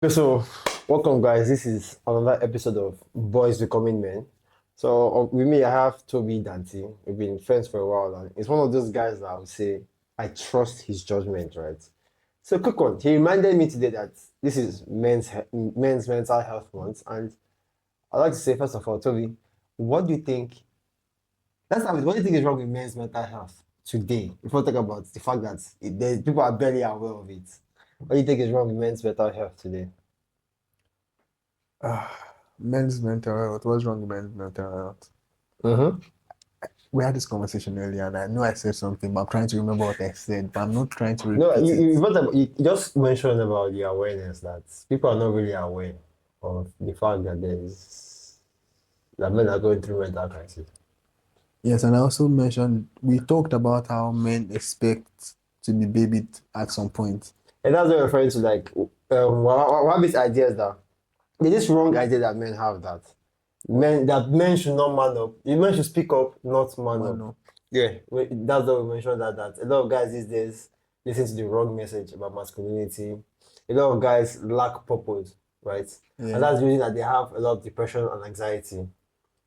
Okay, so welcome, guys. This is another episode of Boys Becoming Men. So with me, I have Toby Danty. We've been friends for a while, and it's one of those guys that I would say I trust his judgment, right? So quick one. He reminded me today that this is men's mental health month, and I'd like to say first of all, Toby, what do you think? Let's start with what do you think is wrong with men's mental health today? Before we talk about the fact that people are barely aware of it. What do you think is wrong with men's mental health today? Men's mental health. What's wrong with men's mental health? Mm-hmm. We had this conversation earlier, and I know I said something, but I'm trying to remember what I said, but I'm not trying to No, repeat it. you just mentioned about the awareness that people are not really aware of the fact that that men are going through mental crisis. Yes, and I also mentioned we talked about how men expect to be babied at some point. And that's what I'm referring to, like, one of these ideas that there's this wrong idea that men have that men should not man up. The men should speak up, not man Man, up. no. Yeah, that's what we mentioned that a lot of guys these days listen to the wrong message about masculinity. A lot of guys lack purpose, right? And Yeah, that's the reason that they have a lot of depression and anxiety.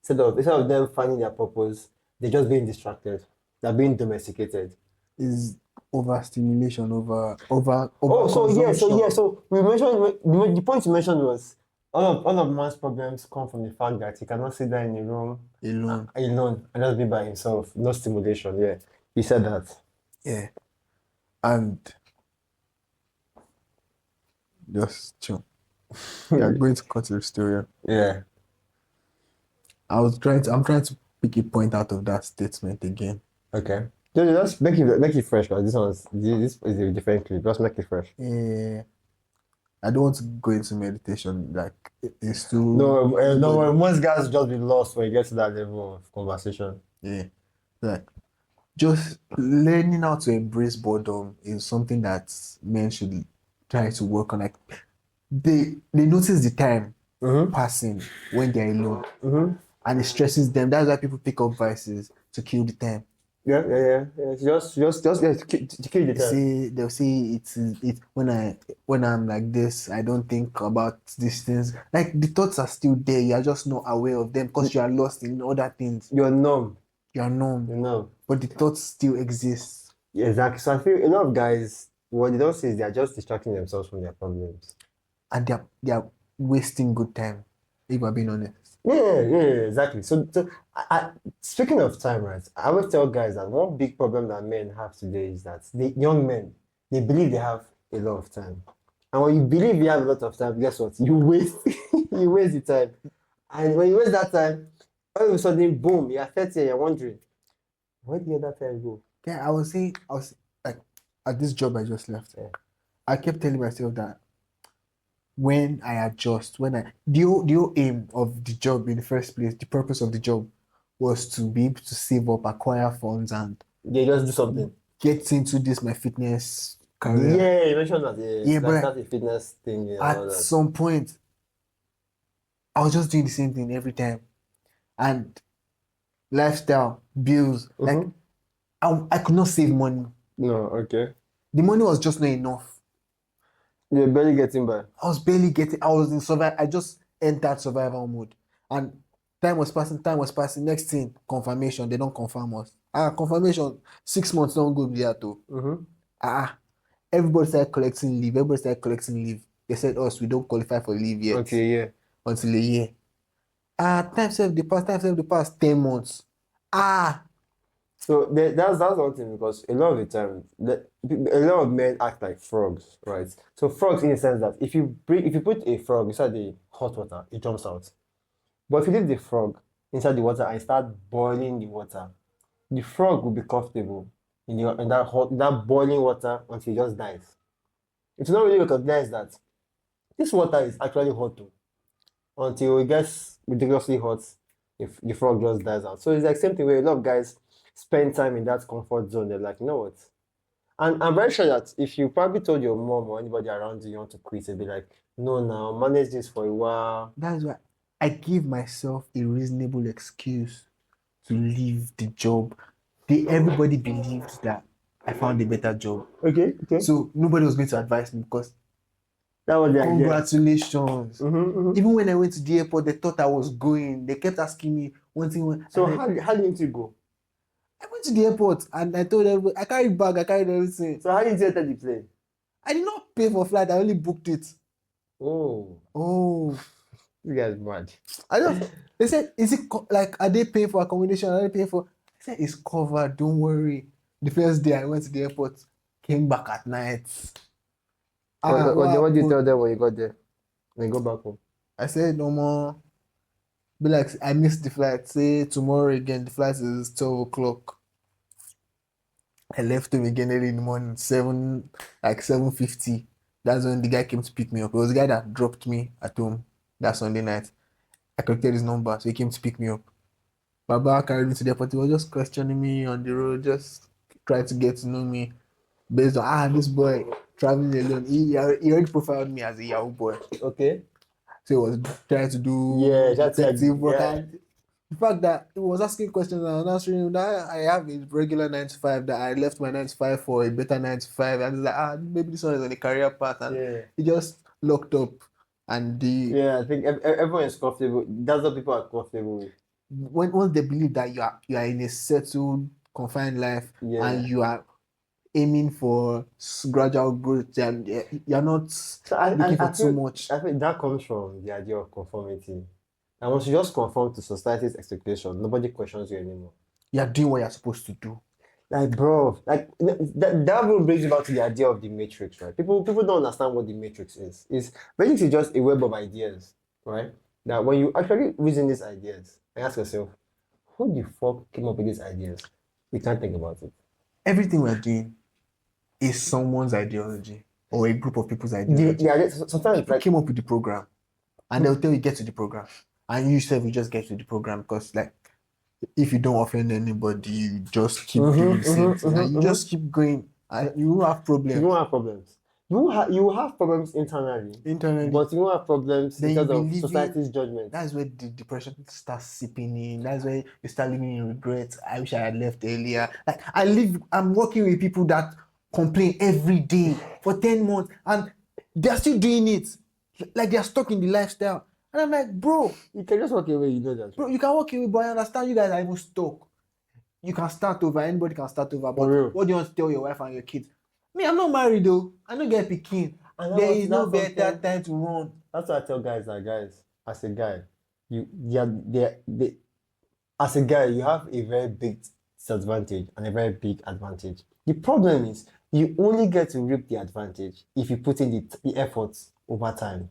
Instead of them finding their purpose, they're just being distracted. They're being domesticated. is overstimulation, over Oh, consumption. so we mentioned the point you mentioned was all of man's problems come from the fact that he cannot sit down in a room Alone. alone and just be by himself, no stimulation. Yeah, you said that. Yeah, and just chill. Yeah, going to cut your story. Yeah. I'm trying to pick a point out of that statement again. Okay. Just make it fresh, because this is a different clip. Just make it fresh. Yeah. I don't want to go into meditation. Like it's too No, no, everybody. most guys just be lost when you get to that level of conversation. Yeah, like just learning how to embrace boredom is something that men should try to work on. Like they notice the time Mm-hmm. passing when they're alone, Mm-hmm. and it stresses them. That's why people pick up vices to kill the time. Yeah. Just yeah, to kill the time. They'll say it's when I'm like this, I don't think about these things. Like the thoughts are still there. You are just not aware of them because you are lost in other things. You're numb. You are numb, You're numb. but the thoughts still exist, Yeah, exactly. So I feel a lot of guys, what they don't see is they're just distracting themselves from their problems. and they are wasting good time. If I'm being honest. Exactly. So speaking of time, right? I always tell guys that one big problem that men have today is that the young men, they believe they have a lot of time. And when you believe you have a lot of time, guess what? You waste you waste the time. And when you waste that time, all of a sudden, boom, you're 30 and you're wondering, where did that time go? Yeah, I was like at this job I just left. Yeah. I kept telling myself that when I adjust, the whole aim of the job in the first place, the purpose of the job was to be able to save up, acquire funds, and They just do something. get into this my fitness career. Yeah, you mentioned that, yeah, Yeah, like but start a fitness thing and all at that. some point, I was just doing the same thing every time, and lifestyle, bills, like Mm-hmm. I could not save money. No, okay. The money was just not enough. You're barely getting by. I was in survival. I just entered survival mode. And time was passing. Next thing, confirmation. They don't confirm us. Confirmation, 6 months don't go there too. Mm-hmm. Ah, everybody started collecting leave. Everybody started collecting leave. They said us, we don't qualify for leave yet Okay, yeah. until a year. Time save the past 10 months. Ah, So that's one thing, because a lot of the time, a lot of men act like frogs, right? So frogs, in the sense that if you put a frog inside the hot water, it jumps out. But if you leave the frog inside the water and start boiling the water, the frog will be comfortable in that boiling water until it just dies. It will not really recognize that this water is actually hot too, until it gets ridiculously hot. If the frog just dies out. So it's like same thing where a lot of guys spend time in that comfort zone. They're like, you know what? And I'm very sure that if you probably told your mom or anybody around you want to quit, they'd be like, no, now manage this for a while. that's why I give myself a reasonable excuse to leave the job. Everybody believed that I found a better job. Okay. So nobody was going to advise me because That was the idea. Congratulations. Mm-hmm. Even when I went to the airport, they thought I was going. They kept asking me one thing. So how did you go? I went to the airport and I told everybody, I carried bag, I carried everything. So how did you enter the plane? I did not pay for flight, I only booked it. Oh, Oh, you guys mad. they said, is it like, are they paying for accommodation? Are they paying for? I said, it's covered, don't worry. The first day I went to the airport, came back at night. What did you tell Happened? them when you got there? When you go back home? I said, no more. Be like, I missed the flight. Say tomorrow again, the flight is 12 o'clock. I left home again early in the morning, 7:50. That's when the guy came to pick me up. It was the guy that dropped me at home that Sunday night. I collected his number, so he came to pick me up. Baba carried me to the airport. He was just questioning me on the road, just trying to get to know me based on this boy traveling alone. He already profiled me as a Yahoo boy. Okay. So he was trying to do that's detective work. yeah. And the fact that he was asking questions and I was answering him, that I have a regular 9 to 5, that I left my 9 to 5 for a better 9 to 5. And he's like, maybe this one is on a career path. And he just locked up. And I think everyone is comfortable. That's what people are comfortable with. Once they believe that you are in a settled, confined life and you are aiming for gradual growth, and you're not looking for too much. I think that comes from the idea of conformity. And once you just conform to society's expectation, nobody questions you anymore. You're doing what you're supposed to do. Like, bro, like that will brings you back to the idea of the matrix, right? People don't understand what the matrix is. Matrix is just a web of ideas, right? Now, when you actually reason these ideas and ask yourself, who the fuck came up with these ideas? We can't think about it. Everything we're doing is someone's ideology or a group of people's ideology. Sometimes people came up with the program and they'll tell you get to the program. And you yourself, you just get to the program because, like, if you don't offend anybody, you just keep doing the same thing. And you just keep going. And you won't have problems. You won't have problems. You will have problems internally, but you won't have problems in terms of society's judgment. That's where the depression starts seeping in. That's where you start living in regret. I wish I had left earlier. Like, I'm working with people that complain every day for 10 months and they're still doing it. Like, they're stuck in the lifestyle. And I'm like, bro, you can just walk away, you know that. Bro, you can walk away, but I understand you guys are even stuck. You can start over, anybody can start over. But what do you want to tell your wife and your kids? Me, I'm not married though. I don't get pikin. There is no better time to run. That's what I tell guys that, guys, as a guy, as a guy, you have a very big disadvantage and a very big advantage. The problem is you only get to reap the advantage if you put in the efforts over time.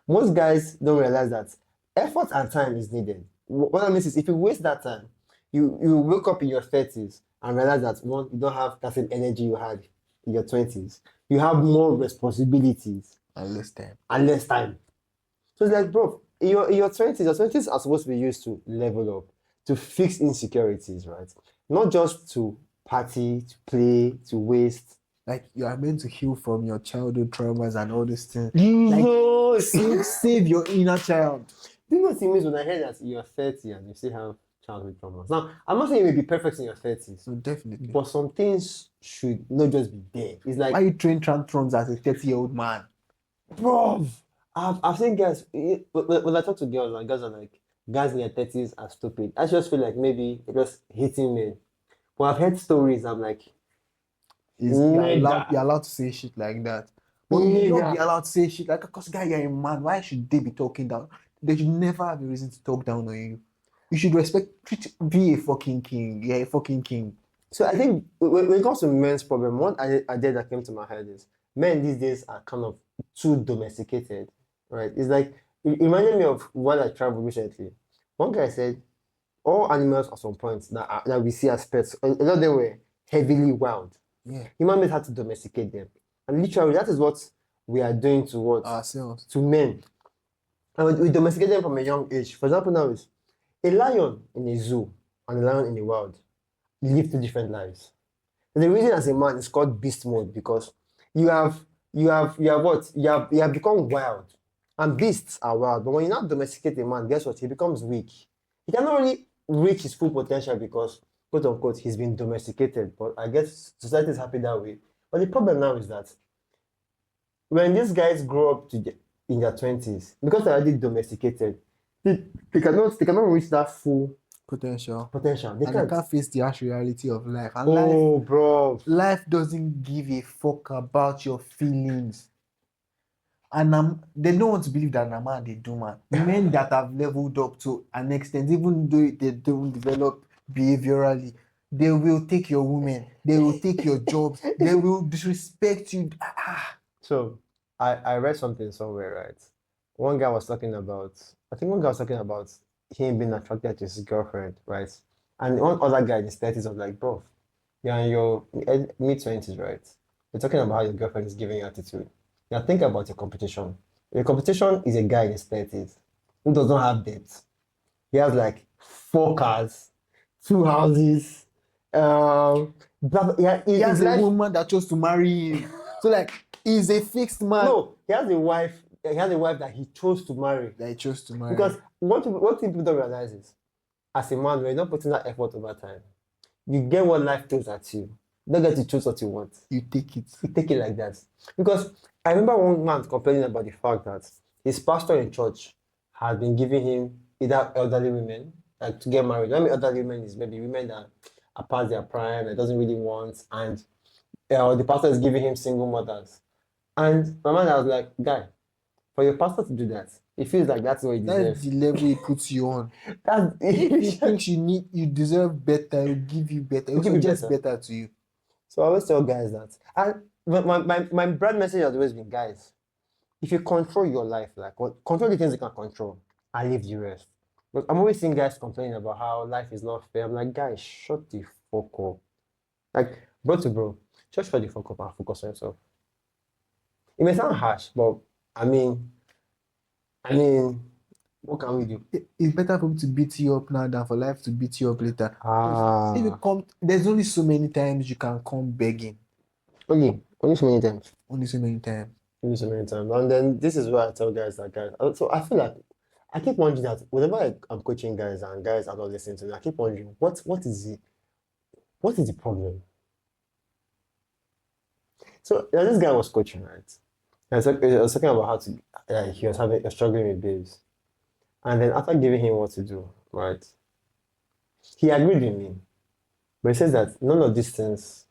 Most guys don't realize that effort and time is needed. What I mean is, if you waste that time, you wake up in your 30s and realize that, one, you don't have that same energy you had in your 20s. You have more responsibilities and less time. So it's like, bro, in your 20s are supposed to be used to level up, to fix insecurities, right? Not just to party, to play, to waste. Like, you are meant to heal from your childhood traumas and all these things. Save your inner child. Do you know what it means when I hear that you're 30 and you still have childhood traumas? Now, I'm not saying you will be perfect in your 30s. So definitely. But some things should not just be there. It's like, why you train tantrums as a 30-year-old man? Bro, I've seen guys, when I talk to girls, and girls are like, guys in their 30s are stupid. I just feel like maybe they're just hating men. But I've heard stories, I'm like, you're allowed to say shit like that. But you don't be allowed to say shit like, because guy, you're a man. Why should they be talking down? They should never have a reason to talk down on you. You should be a fucking king. You're a fucking king. So I think when it comes to men's problem, one idea that came to my head is men these days are kind of too domesticated, right? It's like, it reminded me of when I traveled recently. One guy said, all animals at some point that we see as pets, a lot of them were heavily wild. Yeah. Human beings had to domesticate them. And literally, that is what we are doing to what? Ourselves. To men. And we domesticate them from a young age. For example, now is a lion in a zoo and a lion in the wild live two different lives. And the reason as a man is called beast mode because you have become wild. And beasts are wild. But when you not domesticate a man, guess what? He becomes weak. He cannot really reach his full potential because, quote unquote, he's been domesticated. But I guess society is happy that way. But the problem now is that when these guys grow up in their 20s, because they're already domesticated, they cannot reach that full Potential. potential. They And they can't. can't face the harsh reality of life. And life Oh, bro. life doesn't give a fuck about your feelings. And they don't want to believe that a man they do, man. Men that have leveled up to an extent, even though they don't develop behaviorally, they will take your women, they will take your jobs, they will disrespect you. So I read something somewhere, right? One guy was talking about, I think one guy was talking about him being attracted to his girlfriend, right? And one other guy in his 30s was like, bro, you're in your mid-20s, right? You're talking about how your girlfriend is giving you attitude. Now think about your competition. Your competition is a guy in his 30s who does not have debt. He has like 4 cars, 2 houses, yeah, He has his a life. woman that chose to marry him. So like he's a fixed man No, he has a wife. He has a wife that he chose to marry. that he chose to marry. Because what people don't realize is, as a man, when you're not putting that effort over time, you get what life throws at you. You don't get to choose what you want. You take it. You take it like that. Because I remember one man complaining about the fact that his pastor in church had been giving him either elderly women, like to get married. I mean, elderly women is maybe women that are past their prime, that doesn't really want, and the pastor is giving him single mothers. And my man was like, guy, for your pastor to do that, it feels like that's what he That's deserves. the level he puts you on. That's If he thinks you deserve better, he'll give you better. He'll give you suggest better. better to you. So I always tell guys that. And my brand message has always been, guys, if you control your life, control the things you can control and leave the rest. But I'm always seeing guys complaining about how life is not fair. I'm like, guys, shut the fuck up. Like, bro to bro, just shut the fuck up and focus on yourself. It may sound harsh, but I mean, what can we do? It's better for me to beat you up now than for life to beat you up later. If you Ah, come, there's only so many times you can come begging. only so many times. Only so many times. Only so many times. And then this is why I tell guys that so I feel like I keep wondering that whenever I'm coaching guys and guys are not listening to me, I keep wondering what is the problem? So this guy was coaching, right? He was talking about how to he was struggling with babes. And then after giving him what to do, right? He agreed with me. But he says that none of these things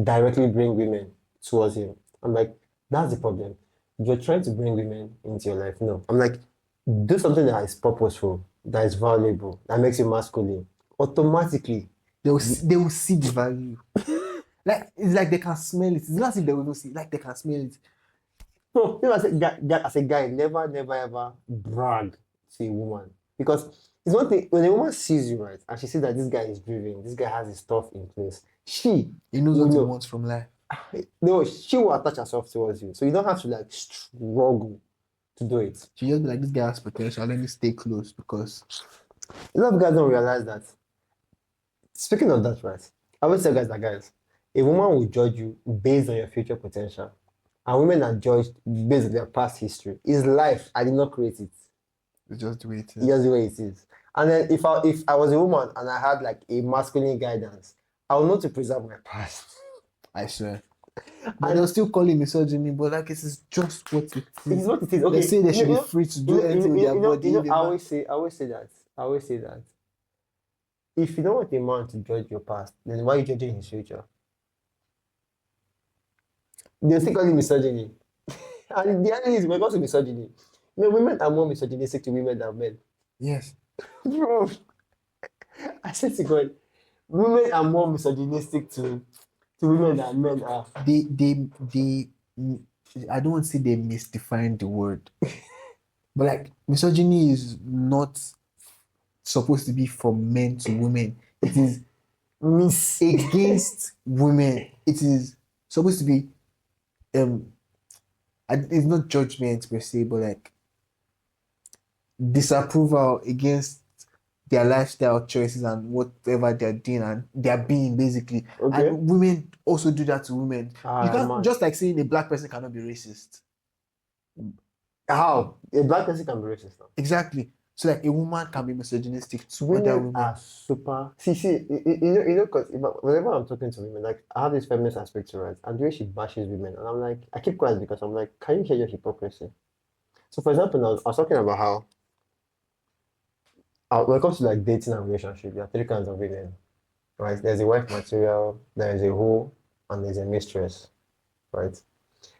directly bring women towards him. I'm like, that's the problem. You're trying to bring women into your life. No. I'm like, do something that is purposeful, that is valuable, that makes you masculine. Automatically, They will see the value. Like it's like they can smell it. It's not as if they will not see it, like they can smell it. no, as a guy, never ever brag to a woman. Because it's one thing when a woman sees you, right, and she sees that this guy is driven, this guy has his stuff in place, He knows will what he know. wants from life. No, she will attach herself towards you. So you don't have to like struggle to do it. She just be like, this guy has potential. Let me stay close because A lot of guys don't realize that. Speaking of that, right? I always tell guys that guys, a woman will judge you based on your future potential. And women are judged based on their past history. It's life. I did not create it. it's just the way it is. It's just the way it is. And then if I was a woman and I had like a masculine guidance, I would know to preserve my past. I swear. But they'll still call it misogyny, but like it's just what it is. It's what it is. Okay. They say they should you be know- free to do anything with their body. I always say that. If you don't want a man to judge your past, then why are you judging his future? They still call it misogyny. And the other is when it comes to misogyny, women are more misogynistic to women than men. Yes. Bro, I said to God, women are more misogynistic to women than men are. They I don't want to say they misdefined the word. But like misogyny is not supposed to be from men to women. It is against women. It is supposed to be it's not judgment per se, but like disapproval against their lifestyle choices and whatever they're doing and their being basically. Okay. And women also do that to women. You can't Man. just like saying a black person cannot be racist. How? A black person can be racist now. Exactly. So like a woman can be misogynistic to other Women women. are super. See, because whenever I'm talking to women, like I have this feminist aspect to it, and the way she bashes women, and I'm like, I keep quiet because I'm like, can you hear your hypocrisy? So, for example, now I was talking about how when it comes to like dating and relationship, there are three kinds of women, right? There's a wife material, there is a hoe, and there's a mistress, right?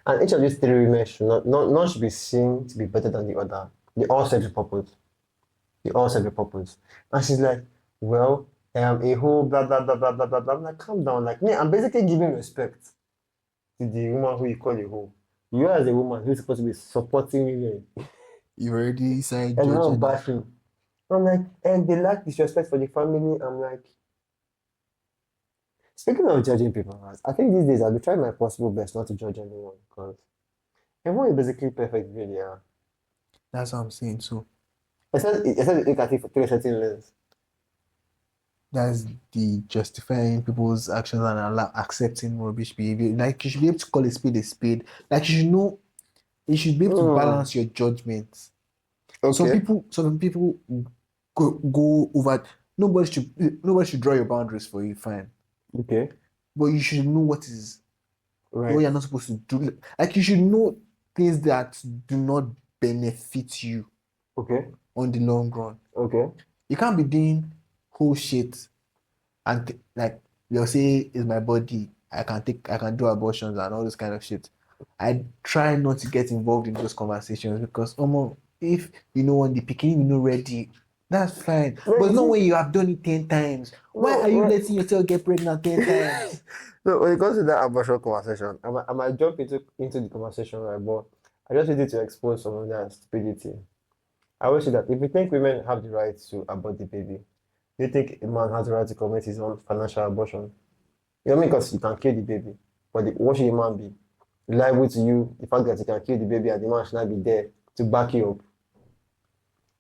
And each of these three women should not should be seen to be better than the other. They all serve a purpose. They all serve a purpose. And she's like, well, a whole blah blah blah blah blah blah blah. I'm like, calm down. Like me, I'm basically giving respect to the woman who you call a hoe. You as a woman who's supposed to be supporting women You already started and not judging her. bashing. I'm like, and they lack disrespect for the family. I'm like, speaking of judging people, right, I think these days I'll be trying my possible best not to judge anyone because everyone is basically perfect, really. Yeah. That's what I'm saying. So Except you look at it through a certain lens. that's the justifying people's actions and accepting rubbish behavior. Like you should be able to call a spade a spade. Like you should know, you should be able to Hmm. balance your judgments. Okay. Some people go over. Nobody should draw your boundaries for you, fine. Okay. But you should know what Right. you're not supposed to do. Like you should know things that do not benefit you Okay. on the long run. Okay. You can't be doing whole shit and like they'll say it's my body. I can do abortions and all this kind of shit. I try not to get involved in those conversations because if you know when the picking you know ready, that's fine. Well, But you not see, when you have done it 10 times. Why no, are you well, letting yourself get pregnant 10 times? no, when it comes to that abortion conversation, I might jump into the conversation, right? But I just needed to expose some of that stupidity. I always say that if you think women have the right to abort the baby, do you think a man has the right to commit his own financial abortion? You know what I mean? Because you can kill the baby. But what should a man be? Liable to you, the fact that you can kill the baby and the man should not be there to back you up.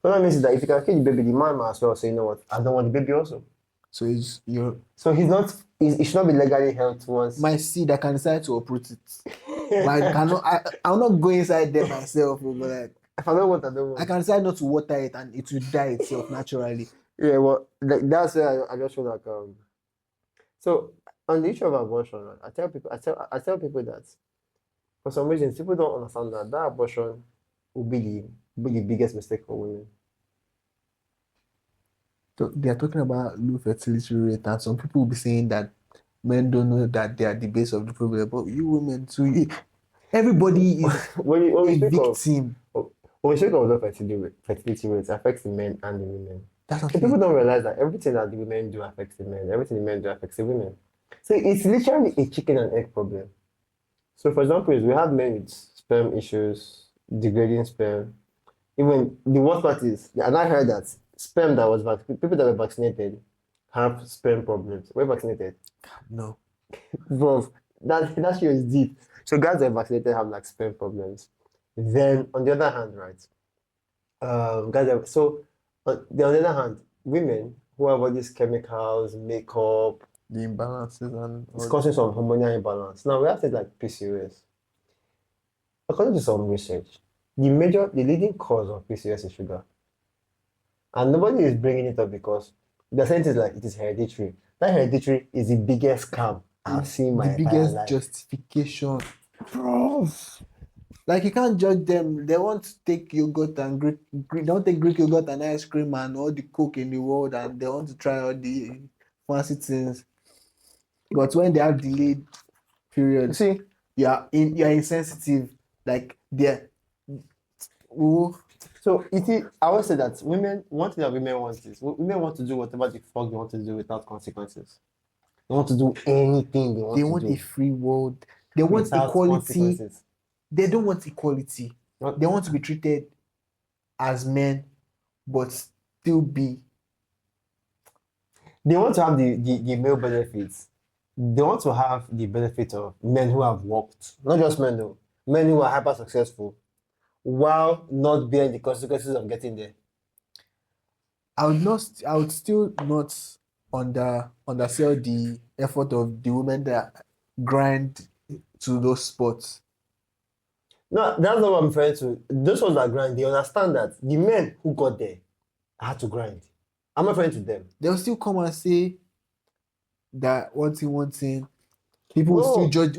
So that means that if you can kill the baby, the man might as well say, you know what, I don't want the baby also. So it's your So he should not be legally held towards. my seed. I can decide to uproot it, but I cannot. I'll not go inside there myself. But like If I don't want, I don't I want. can decide not to water it, and it will die itself naturally. Yeah, well, like, that's where I just feel like so on the issue of abortion, right, I tell people that for some reason people don't understand that abortion will be the biggest mistake for women. So they are talking about low fertility rate, and some people will be saying that men don't know that they are the base of the problem. But you women too, everybody is When we a speak of victim. when we speak of low fertility rates, it affects the men and the women. That's what So I'm people saying. don't realize that everything that the women do affects the men. Everything the men do affects the women. So it's literally a chicken and egg problem. So for example, is we have men with sperm issues, degrading sperm. Even the worst part is, and I heard that people that were vaccinated have sperm problems. We're vaccinated. No, Bro, that shit is deep. So guys that are vaccinated have like sperm problems. Then on the other hand, right? On the other hand, women who have all these chemicals, makeup, the imbalances and it's all. causing some hormonal imbalance. Now we have things like PCOS. According to some research, the leading cause of PCOS is sugar. And nobody is bringing it up because they're saying things like it is hereditary. That hereditary is the biggest scam I've It's seen in my the entire biggest life. justification, bro. Like you can't judge them. They want to take yogurt and they want to take Greek yogurt and ice cream and all the coke in the world, and they want to try all the fancy things. But when they have delayed You periods, see, you're insensitive. Like they're oh, so you see, I always say that one thing that women want is women want to do whatever the fuck they want to do without consequences. They want to do anything they they want to want a do free world. They want without equality. consequences. They don't want equality. Not, They want to be treated as men, but still be. they want to have the male benefits. They want to have the benefit of men who have worked, not just men though, men who are hyper successful, while not bearing the consequences of getting there. I would not. I would still not undersell the effort of the women that grind to those sports. No, that's not what I'm referring to. Those ones that grind, they understand that the men who got there, I had to grind. I'm not friend to them. They'll still come and say that one thing. People will still No. judge,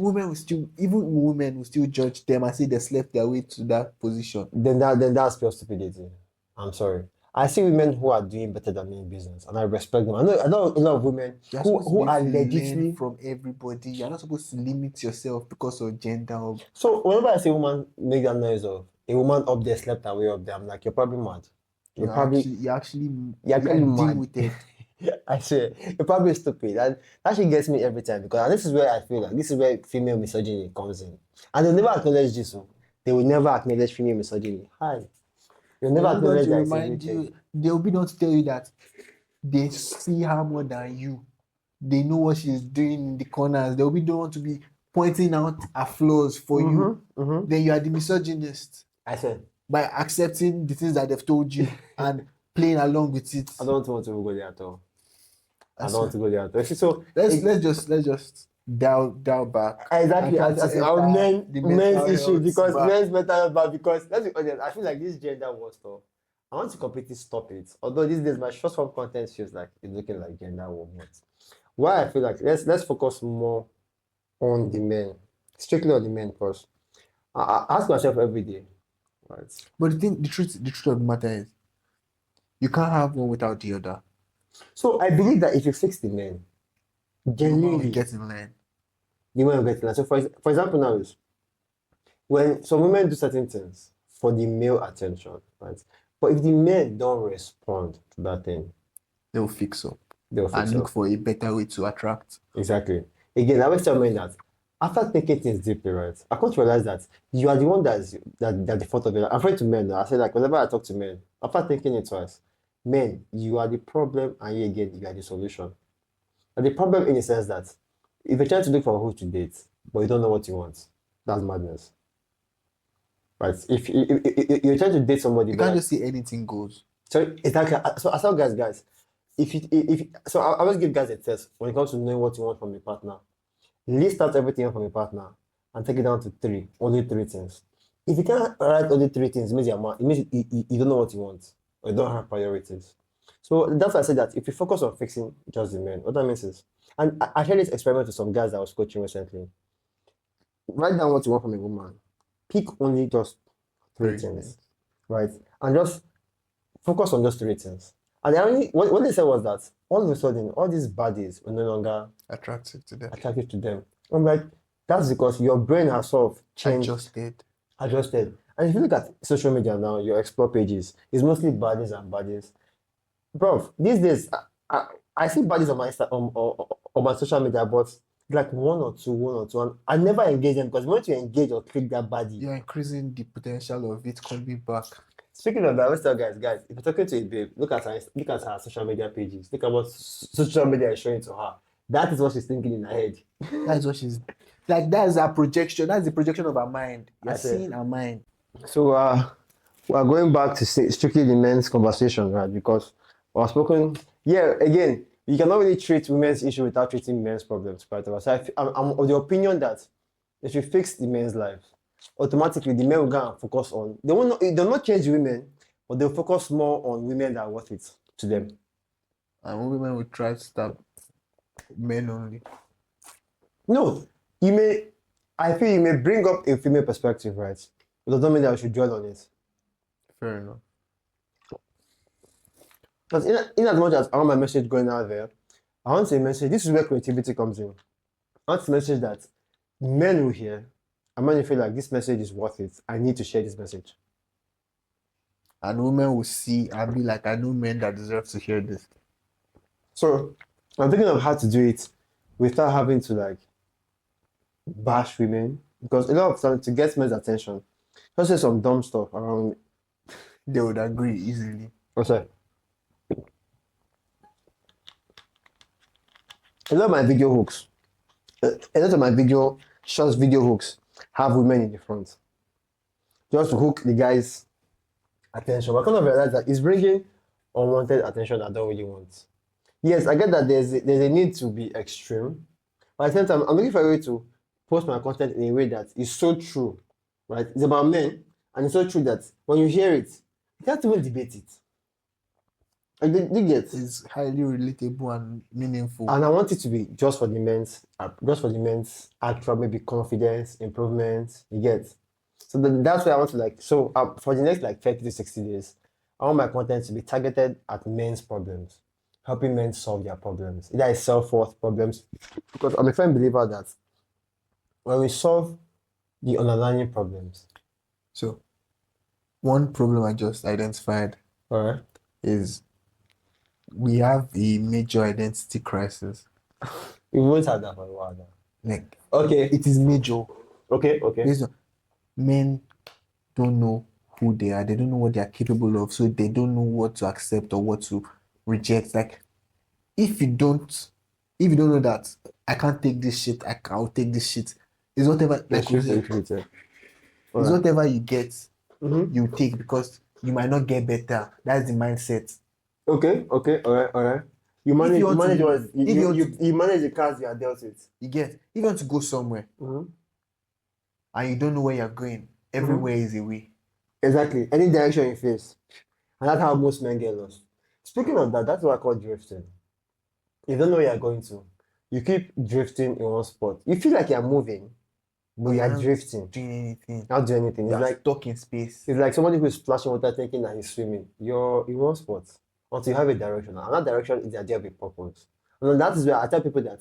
even women will still judge them and say they slept their way to that position. Then that's pure stupidity. I'm sorry. I see women who are doing better than me in business, and I respect them. I know a lot of women You're who supposed to be are able to learn legitimately. from everybody. You're not supposed to limit yourself because of gender. So whenever I see a woman make that noise of a woman up there slept her way up there, I'm like, you're probably mad. You're actually You're actually mad. dim-witted. I swear, you're probably stupid. And that shit gets me every time because and this is where I feel like this is where female misogyny comes in. And they'll never acknowledge this. Oh. They will never acknowledge female misogyny. Hi. They'll never They'll be the one acknowledge to that it's a real remind thing. you. They'll be the one to tell you that they see her more than you. They know what she's doing in the corners. They'll be the one to be pointing out her flaws for you. Then you are the misogynist I said, by accepting the things that they've told you and playing along with it. I don't want to go there at all. I That's don't want to go there at all. So let's just dial back. exactly, and try to our enter the men's mental issues health because back. men's mental health bad because let's be honest, I feel like this gender war stuff. I want to completely stop it. Although these days my short form content feels like it's looking like gender war. But why I feel like let's focus more on the men, strictly on the men first. I ask myself every day, right? But the truth of the matter is, you can't have one without the other. So I believe that if you fix the men, The woman will genuinely, get in line. the women will get it. So for example now is when some women do certain things for the male attention, right? But if the men don't respond to that thing, They'll fix up they'll and fix look up. for a better way to attract. Exactly. Again, I always tell men that after thinking things deeply, right, I come to realize that you are the one that's the fault of it. I'm afraid to men. Though. I say like whenever I talk to men, after thinking it twice, men, you are the problem, and you again, you are the solution. And the problem in the sense that if you're trying to look for who to date, but you don't know what you want, that's madness. Right? If you're trying to date somebody, You but can't like, just say anything goes. so exactly. So I tell guys, so I always give guys a test when it comes to knowing what you want from a partner. List out everything from a partner and take it down to three, only three things. If you can't write only three things, it means you're mad. It means you don't know what you want or you don't have priorities. So that's why I said that if you focus on fixing just the men, what that means is, and I shared this experiment with some guys that I was coaching recently. Write down what you want from a woman. Pick only just three things, right? And just focus on just three things. And what they said was that all of a sudden, all these baddies were no longer Attractive to them. attractive to them. I'm like, that's because your brain has sort of changed, adjusted. And if you look at social media now, your explore pages, it's mostly baddies and baddies. Bro, these days, I see baddies on my on my social media, but like one or two, and I never engage them because once you engage or click that baddie, You're increasing the potential of it coming back. Speaking of that, I always tell guys, if you're talking to a babe, look at her social media pages. Look at what social media is showing to her. That is what she's thinking in her head. That's what she's like. That's her projection. That's the projection of her mind. You're I see. seeing her mind. So we are going back to strictly the men's conversation, right? Because we've spoken. Yeah, again, you cannot really treat women's issue without treating men's problems, right? So I'm of the opinion that if you fix the men's lives, automatically the men will go and focus on. They'll not change women, but they'll focus more on women that are worth it to them. And women will try to stop men only. No, I feel you may bring up a female perspective, right? But it doesn't mean that I should dwell on it. Fair enough. Because in as much as I want my message going out there, I want to message, this is where creativity comes in. I want to message that men will hear, and men will feel like this message is worth it. I need to share this message. And women will see and be like, I know men that deserve to hear this. So I'm thinking of how to do it without having to like bash women. Because a lot of times to get men's attention, just say some dumb stuff around. They would agree easily. I'm sorry. A lot of my video hooks, a lot of my short video hooks have women in the front. Just to hook the guy's attention. But I kind of realize that it's bringing unwanted attention I don't really want. Yes, I get that there's a need to be extreme. But at the same time, I'm looking for a way to post my content in a way that is so true, right? It's about men, and it's so true that when you hear it, you can't even debate it. They get. Is highly relatable and meaningful. And I want it to be just for the men's actual maybe confidence, improvement, you get. So that's why I want to like, so for the next like 30 to 60 days, I want my content to be targeted at men's problems, helping men solve their problems. Either it's self-worth problems, because I'm a firm believer that when we solve the underlying problems, So one problem I just identified all right, is we have a major identity crisis. we won't have that for a while now. Like Okay, it is major. okay. Based on men don't know who they are, they don't know what they are capable of, so they don't know what to accept or what to reject. Like if you don't know that I can't take this shit, I'll take this shit. It's whatever, like we said, All it's right. whatever you get, Mm-hmm. you take because you might not get better. That's the mindset. Okay, all right. You If manage, you you want to manage what live, if you want you manage the cards you are dealt with. you get, if you want to go somewhere Mm-hmm. and you don't know where you're going, Mm-hmm. everywhere is a way. Exactly. Any direction you face. And that's how most men get lost. Speaking of that, that's what I call drifting. You don't know where you're going to. You keep drifting in one spot. You feel like you're moving, but But you're you're not drifting. doing anything. Not doing anything. It's You're like stuck in space. somebody who's splashing water thinking that he's swimming. You're in one spot until you have a direction. And that direction is the idea of a purpose. And that is where I tell people that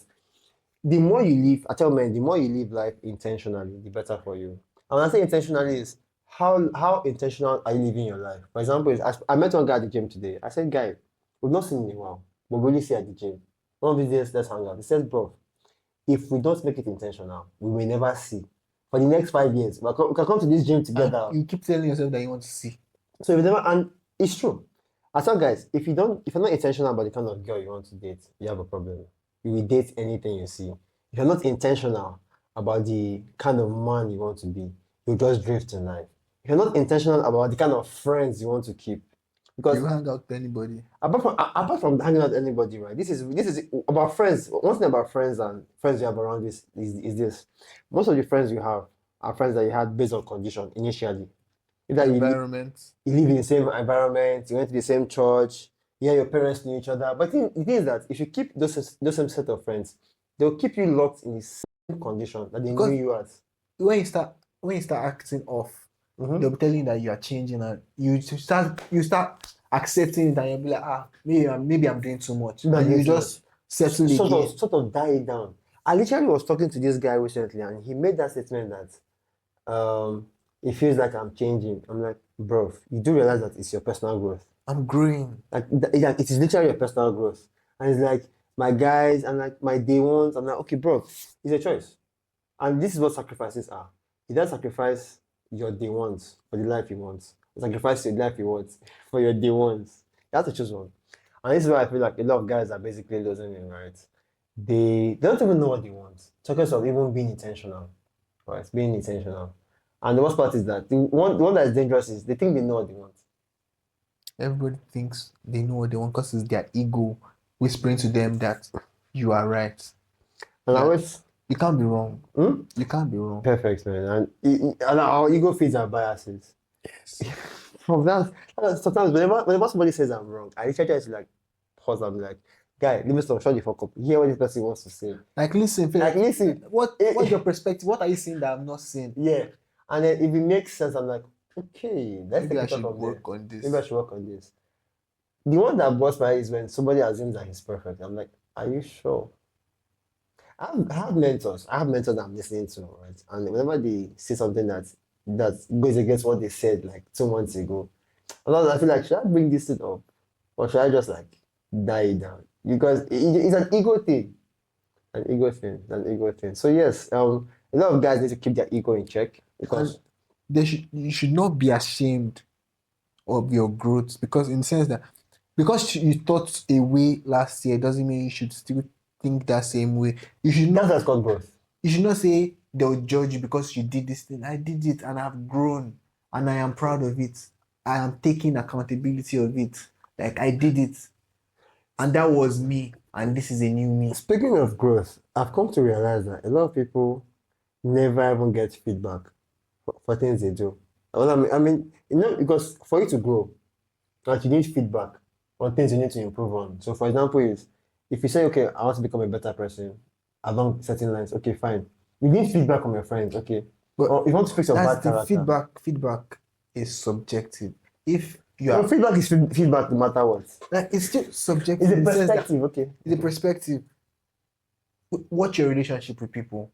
the more you live, I tell men, the more you live life intentionally, the better for you. And when I say intentionally is how intentional are you living your life? For example, I met one guy at the gym today. I said, guy, we've not seen in a while, but we really see at the gym. One of these days, let's hang out. He said, bro, if we don't make it intentional, we will never see. For the next 5 years, we can come to this gym And together. you keep telling yourself that you want to see. So if you never, and it's true. I tell guys, if you're not intentional about the kind of girl you want to date, you have a problem. You will date anything you see. If you're not intentional about the kind of man you want to be, you'll just drift in life. If you're not intentional about the kind of friends you want to keep, because You hang out with anybody. apart from hanging out with anybody, right? This is about friends. One thing about friends and friends you have around this is this. Most of the friends you have are friends that you had based on condition initially. Either Environment. you live in the same environment, you went to the same church, yeah, your parents knew each other. But the thing is that if you keep those same set of friends, they'll keep you locked in the same condition that they Because knew you as. when you start acting off, Mhm. they'll be telling you that you are changing and you start accepting it and you'll be like, maybe I'm doing too much. Maybe I'm And doing you too just settle again. Sort of die down. I literally was talking to this guy recently, and he made that statement that it feels like I'm changing. I'm like, bro, you do realize that it's your personal growth. I'm growing. Like it is literally your personal growth. And it's like my guys, and like my day ones. I'm like, okay, bro, it's a choice. And this is what sacrifices are. You don't sacrifice your day ones for the life you want. You sacrifice your life you want for your day ones. You have to choose one. And this is why I feel like a lot of guys are basically losing it, right? They don't even know what they want. Talking of even being intentional, right? Being intentional. And the worst part is that the one that is dangerous is they think they know what they want. Everybody thinks they know what they want because it's their ego whispering to them that you are right. And I Yeah. always, You can't be wrong. hmm? You can't be wrong. Perfect, man. And our ego feeds our biases. Yes. From that, sometimes whenever somebody says I'm wrong, I literally try to like pause and be like, guy, leave me some shut the fuck up. Hear what this person wants to say. Like listen, Like listen. what's your perspective? What are you seeing that I'm not seeing? Yeah. And then if it makes sense, I'm like, okay, let's Maybe I take it should up from work there. on this. Maybe I should work on this. The one that busts my head is when somebody assumes that he's perfect. I'm like, are you sure? I have mentors. I have mentors that I'm listening to, right? And whenever they say something that goes against what they said like 2 months ago, I feel like, should I bring this thing up? Or should I just like die it down? Because it's an ego thing. An ego thing. An ego thing. So yes, a lot of guys need to keep their ego in check because You should not be ashamed of your growth because in the sense that because you thought a way last year doesn't mean you should still think that same way. You should not that's called growth. you should not say they'll judge you because you did this thing. I did it and I've grown and I am proud of it. I am taking accountability of it. Like I did it. And that was me. And this is a new me. Speaking of growth, I've come to realize that a lot of people never even get feedback for things they do. Well, I mean, because for you to grow, like you need feedback on things you need to improve on. So, for example, is if you say, okay, I want to become a better person along certain lines, okay, fine. You need feedback from your friends, okay. But Or if you want to fix your that's bad the character. feedback is subjective. If you Well, are feedback is feedback no matter what. like it's still subjective It's a in the sense that perspective, okay. it's a perspective. What's your relationship with people?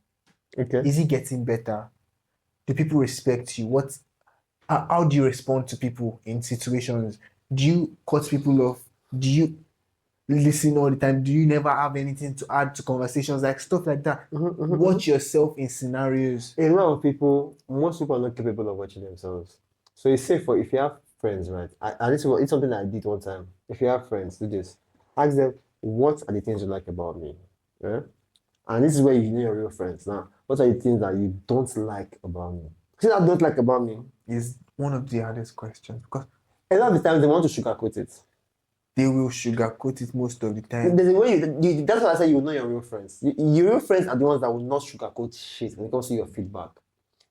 Okay. Is it getting better? Do people respect you? How do you respond to people in situations? Do you cut people off? Do you listen all the time? Do you never have anything to add to conversations? Like stuff like that. Watch yourself in scenarios. A lot of people, most people are not capable of watching themselves. So it's safe for if you have friends, right? And it's something that I did one time. If you have friends, do this. Ask them, what are the things you like about me? Yeah? And this is where you know your real friends. Now, what are the things that you don't like about me? Things that I don't like about me Is one of the hardest questions because a lot of the times they want to sugarcoat it. they will sugarcoat it most of the time. There's a way that's why I say you know your real friends. Your real friends are the ones that will not sugarcoat shit when it comes to your feedback.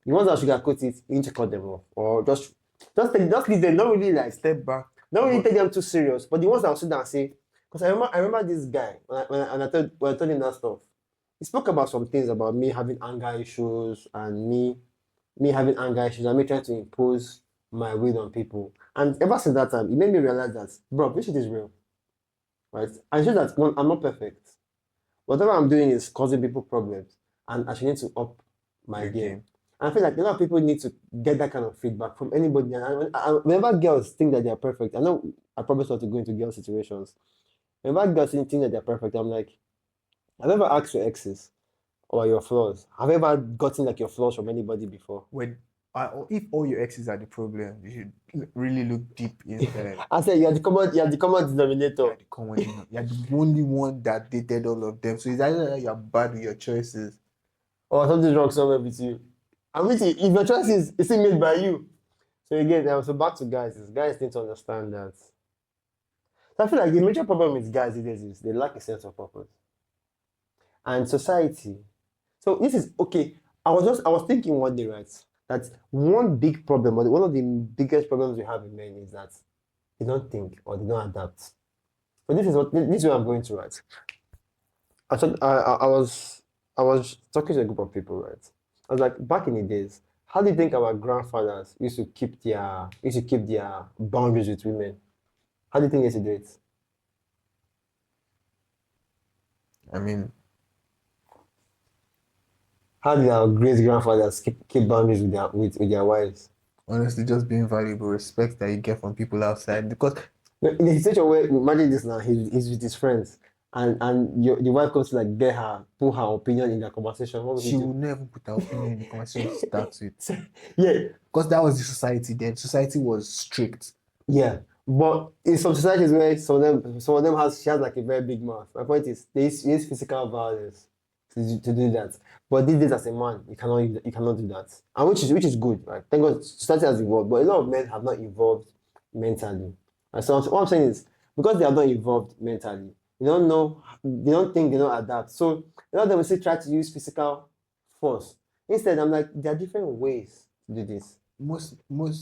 The ones that sugarcoat it, you need to cut them off. Or just leave them, not really like Step back. not really take them too serious. But the ones that will sit down and say, because I remember this guy when I told him that stuff. He spoke about some things about me having anger issues and me having anger issues and me trying to impose my will on people. And ever since that time, it made me realize that, bro, this shit is real, right? I show that one, I'm not perfect. Whatever I'm doing is causing people problems, and I should need to up my Your game. game. And I feel like a lot of people need to get that kind of feedback from anybody. And whenever girls think that they're perfect, I know I promise not to go into girl situations. Whenever girls think that they're perfect, I'm like, have you ever asked your exes or your flaws? Have you ever gotten like your flaws from anybody before? When if all your exes are the problem, you should really look deep inside. I said you're the common denominator. You're the common, you're the only one that dated all of them. So it's either that you're bad with your choices. Or something's wrong somewhere with you. And with you, if your choice is still made by you. So again, so back to guys, is guys need to understand that. So I feel like the major problem with guys these days is they lack a sense of purpose. And society. So this is okay. I was thinking one day, right? That one big problem, or one of the biggest problems we have in men is that they don't think or they don't adapt. But this is what I'm going to, right? I was talking to a group of people, right? I was like, back in the days, how do you think our grandfathers used to keep their boundaries with women? How do you think they used to do it? I mean, How did our great grandfathers keep boundaries with their wives? honestly, just being valuable respect that you get from people outside. Because No, in a situation where imagine this now, he's with his friends, and the wife comes to like put her opinion in their conversation. What would she you do? will never put her opinion in the conversation to start with. Yeah, Because that was the society then. Society was strict. yeah. But in some societies where some of them she has like a very big mouth. My point is they use physical violence to do that. But these days as a man, you cannot do that. And which is good, right? Thank God society has evolved, but a lot of men have not evolved mentally. And so what I'm saying is because they have not evolved mentally, they don't know, they don't think, they don't adapt. So a lot of them will still try to use physical force. Instead, I'm like, there are different ways to do this.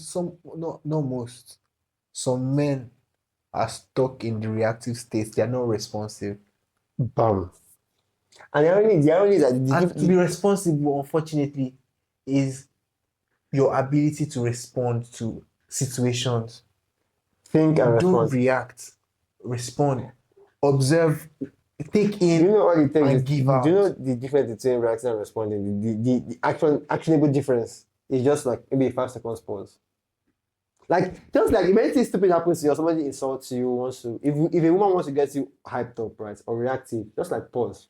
Some, no, not most. Some men are stuck in the reactive state. They are not responsive. Bam. And the irony is that And to be responsible, unfortunately, is your ability to respond to situations. think and Don't respond. react, respond, observe, take Do you in, know what it takes? and Do give you know out. the difference between reacting and responding? The actionable difference is just like maybe a 5 seconds pause. Like just like if anything stupid happens to you or somebody insults you, wants to if a woman wants to get you hyped up, right, or reactive, just like pause.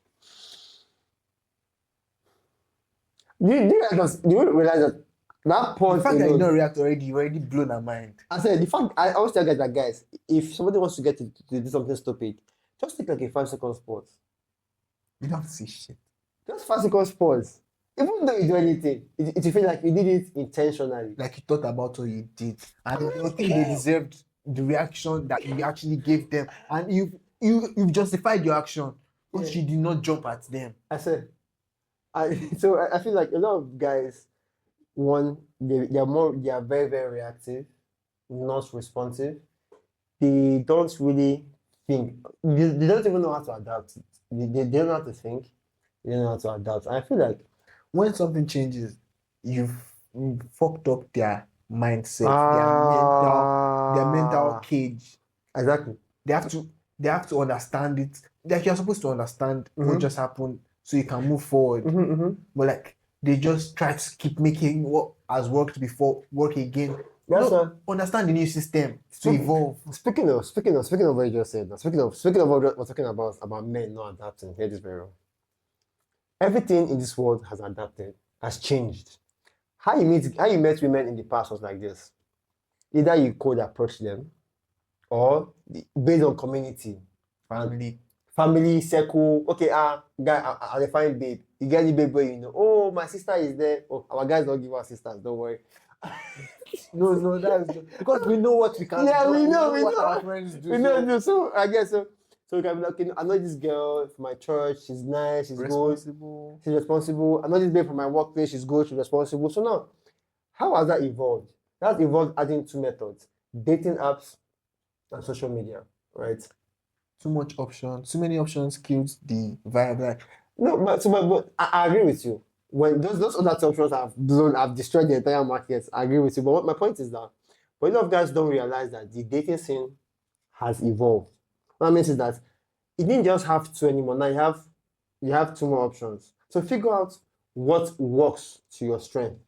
Do you realize that The pause fact that you alone? don't react already, you already blown her mind. I said the fact I always tell guys that guys, if somebody wants to get to do something stupid, just take like a 5 seconds pause. You don't see shit. Just 5 seconds pause. Even though you do anything, it will feel like you did it intentionally. Like you thought about what you did, and you think they deserved the reaction that you actually gave them, and you've justified your action, but Yeah. you did not jump at them. I said, I feel like a lot of guys, one, they are very, very reactive, not responsive. they don't really think. They don't even know how to adapt. They don't know how to think. They don't know how to adapt. I feel like When something changes, you've fucked up their mindset, their mental ah cage. exactly. They have to they have to understand it. Like you're supposed to understand what Mm-hmm. just happened so you can move forward. Mm-hmm, mm-hmm. But like they just try to keep making what has worked before work again. That's No, why. understand the new system to evolve. Speaking of what you just said, now, speaking of what we're talking about men not adapting, hear this very well. Everything in this world has adapted, has changed. How you met women in the past was like this. Either you could approach them or based on community and Family. family circle. Okay, guy, I define babe. You get the babe where you know, oh, my sister is there. Oh, our guys don't give our sisters, don't worry. No, that's because we know what we can Yeah, do. we We know, know we what our know. friends do. We know, So do. So I guess so. So we can be like, okay, I know this girl from my church. She's nice. She's good. responsible. She's responsible. I know this babe from my workplace. She's good. She's responsible. So now, how has that evolved? That's evolved adding two methods: dating apps and social media, right? Too much options. Too many options kills the vibe. Like No, but I agree with you. When those other two options have destroyed the entire market, I agree with you. But what my point is that, but a lot of guys don't realize that the dating scene has evolved. What I mean is that you didn't just have two anymore. Now you have two more options. So figure out what works to your strength.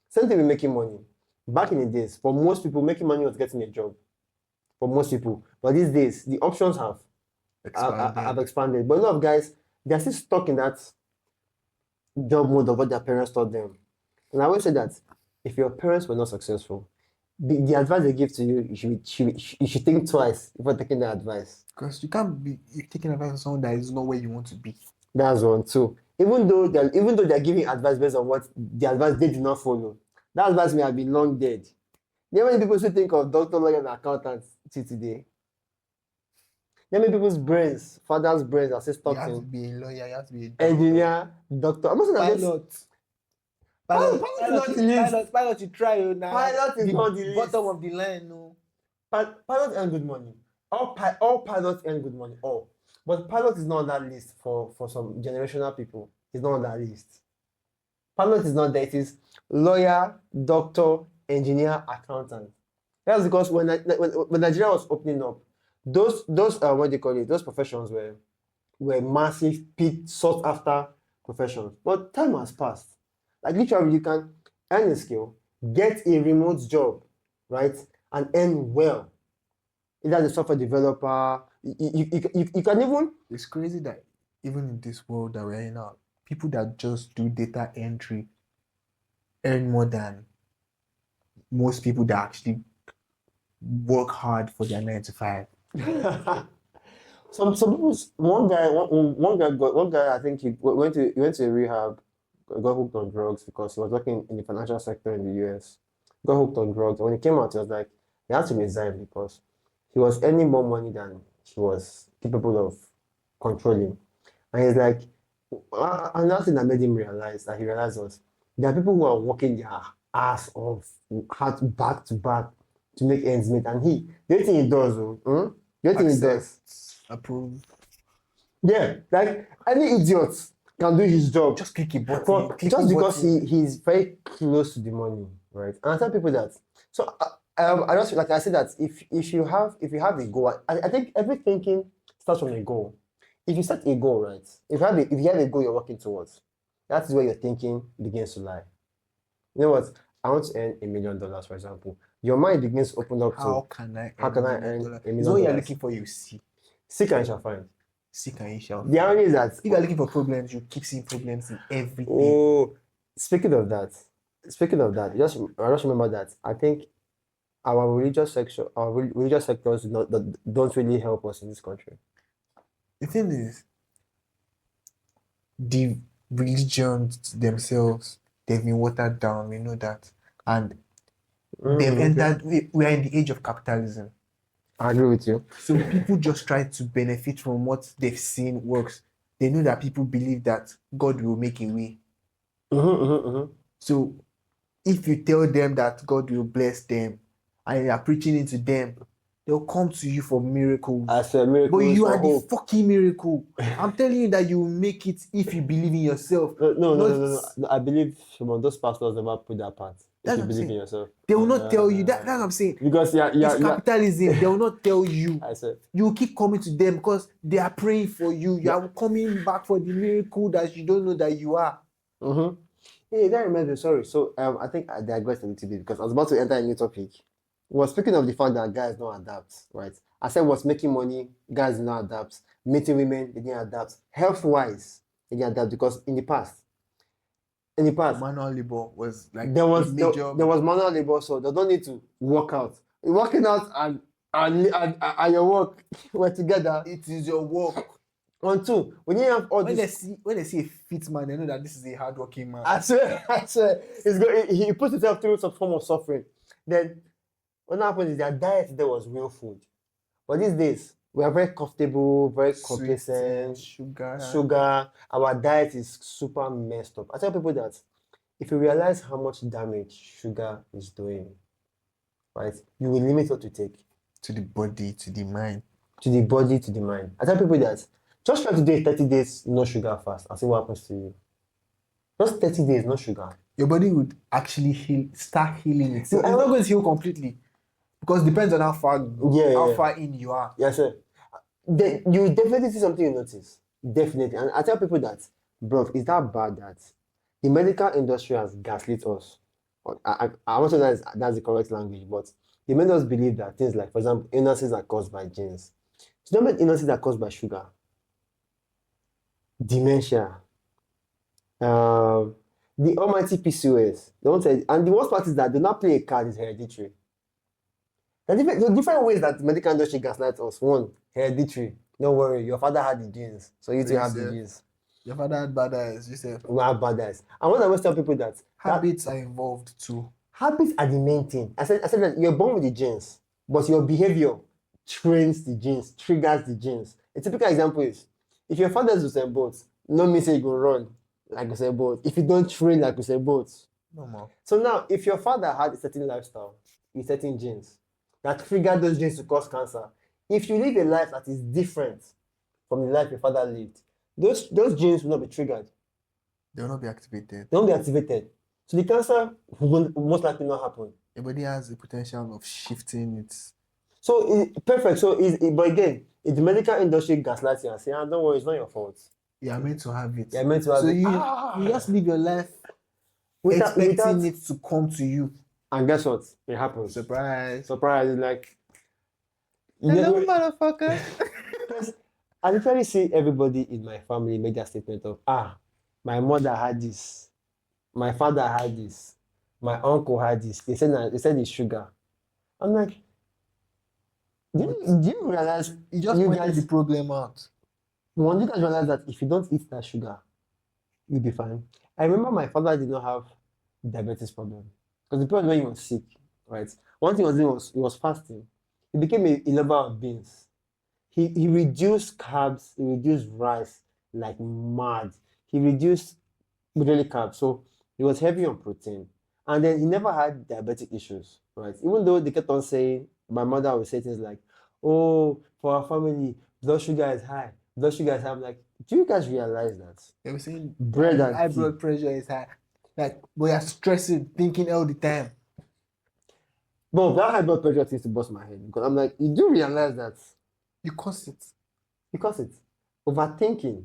Same thing with making money. Back in the days, for most people, making money was getting a job. For most people, but these days the options have expanded. expanded. But a lot of guys they're still stuck in that job mode of what their parents taught them. And I always say that if your parents were not successful, the advice they give to you, you should think twice before taking the advice. Because you can't be you're taking advice from someone that is not where you want to be. That's one too. Even though they're giving advice based on what the advice they did not follow, that advice may have been long dead. There are many people who think of doctor, lawyer, and accountant till today. There are many people's brains, father's brains are still You stuck have to in be a lawyer, you have to be a doctor. engineer, doctor. I'm not saying that this Pilot. pilot is not the least. Pilot, you try now. Pilot is not the least. Bottom of the line, no. Pilots earn good money. All pilots earn good money. All. But pilot is not on that list for some generational people. It's not on that list. Pilot is not there. It is lawyer, doctor, engineer, accountant. That's because when Nigeria was opening up, those what do you call it? Those professions were massive, sought after professions. But time has passed. Like literally, you can earn a skill, get a remote job, right, and earn well. Either as a software developer, you can even. It's crazy that even in this world that we're in now, people that just do data entry earn more than most people that actually work hard for their 9 to 5. Some people. One guy. I think he went to a rehab, got hooked on drugs because he was working in the financial sector in the US. Got hooked on drugs. And when he came out, he was like he had to resign because he was earning more money than he was capable of controlling. And he's like, another thing that made him realize that he realized was there are people who are working their ass off, hard back to back to make ends meet. And the only thing he does, the only thing he does, Approve. yeah, like any idiot can do his job. Just click a button. Just because he's very close to the money, right? And I tell people that. So I just like I said that if you have a goal, I think every thinking starts from a goal. If you set a goal, right? If you have a goal you're working towards, that's where your thinking begins to lie. You know what? I want to earn $1 million, for example. Your mind begins to open up How to can I how can I earn $1 million? $1 It's million? what you're looking for, you see. Seek and you shall find. Seek and you shall The irony is that If you're looking for problems, you keep seeing problems in everything. oh, speaking of that, I just remember that I think our religious sectors don't really help us in this country. The thing is, the religions themselves, they've been watered down, we know that. And they've Okay. entered, we are in the age of capitalism. I agree with you. So people just try to benefit from what they've seen works. They know that people believe that God will make a way. So if you tell them that God will bless them and you are preaching into them, they'll come to you for miracles. As a But miracle you for are the hope. fucking miracle. I'm telling you that you will make it if you believe in yourself. No. I believe some of those pastors never put that part. If That's you what I'm believe in saying. yourself. They will not tell you that. That's what I'm saying. Because It's capitalism. They will not tell you. I said. You keep coming to them because they are praying for you. You are coming back for the miracle that you don't know that you are. Mm-hmm. Hey, that reminds me. Sorry. So I think I digressed a little bit because I was about to enter a new topic. Well, speaking of the fact that guys don't adapt, right? I said was making money, guys did not adapt. Meeting women, they didn't adapt. Health-wise, they didn't adapt because in the past, Manual labor was like there a was major. there was manual labor, so they don't need to work out. Working out and your work were together. It is your work. On two, when you have all When this, they see a fit man, they know that this is a hardworking man. I swear, he puts himself through some form of suffering. Then what happens is their diet there was real food. But these days, we are very comfortable, very complacent, sugar. Our diet is super messed up. I tell people that if you realize how much damage sugar is doing, right, you will limit what to take. To the body, to the mind. To the body, to the mind. I tell people that just try to do a 30 days no sugar fast and see what happens to you. Just 30 days no sugar. Your body would actually start healing itself. It's not going to heal completely. Because it depends on how far in you are. Yes, sir. Then you will definitely see something you notice. Definitely. And I tell people that, bro, is that bad that the medical industry has gaslit us? I want to know that's the correct language, but they made us believe that things like, for example, illnesses are caused by genes. So don't make illnesses are caused by sugar, dementia, the almighty PCOS. They won't say, and the worst part is that they not play a card is hereditary. There are different ways that the medical industry gaslights us. One, hereditary. Don't worry, your father had the genes, so you too have the genes. Your father had bad eyes, you said. We have bad eyes. And what I always tell people that habits are involved too. Habits are the main thing. I said that you're born with the genes, but your behavior trains the genes, triggers the genes. A typical example is if your father is Usain Bolt, no means you go run like Usain Bolt. If you don't train like Usain Bolt, no more. So now, if your father had a certain lifestyle with certain genes that triggered those genes to cause cancer, if you live a life that is different from the life your father lived, those genes will not be triggered. They will not be activated. They won't be activated. So the cancer will most likely not happen. Your body has the potential of shifting it. So perfect. So but again, if the medical industry gaslights you and say, don't worry, it's not your fault. You are meant to have it. You're meant to have it. So you just live your life expecting it to come to you. And guess what? It happens. Surprise. Surprise. It's like, hello, motherfucker. I literally see everybody in my family make that statement of, my mother had this, my father had this, my uncle had this. They said it's sugar. I'm like, do you realize you just pointed the problem out? When you guys realize that if you don't eat that sugar, you'll be fine. I remember my father did not have diabetes problem because the problem when he was sick, right? One thing he was doing was he was fasting. He became a lover of beans. He reduced carbs, he reduced rice like mad. He reduced literally carbs, so he was heavy on protein. And then he never had diabetic issues, right? Even though they kept on saying, my mother would say things like, oh, for our family, blood sugar is high. Blood sugar is high. I'm like, do you guys realize that? They were saying high blood pressure is high. Like, we are stressing, thinking all the time. But that high blood pressure seems to bust my head because I'm like, you do realize that you cause it. You cause it. Overthinking.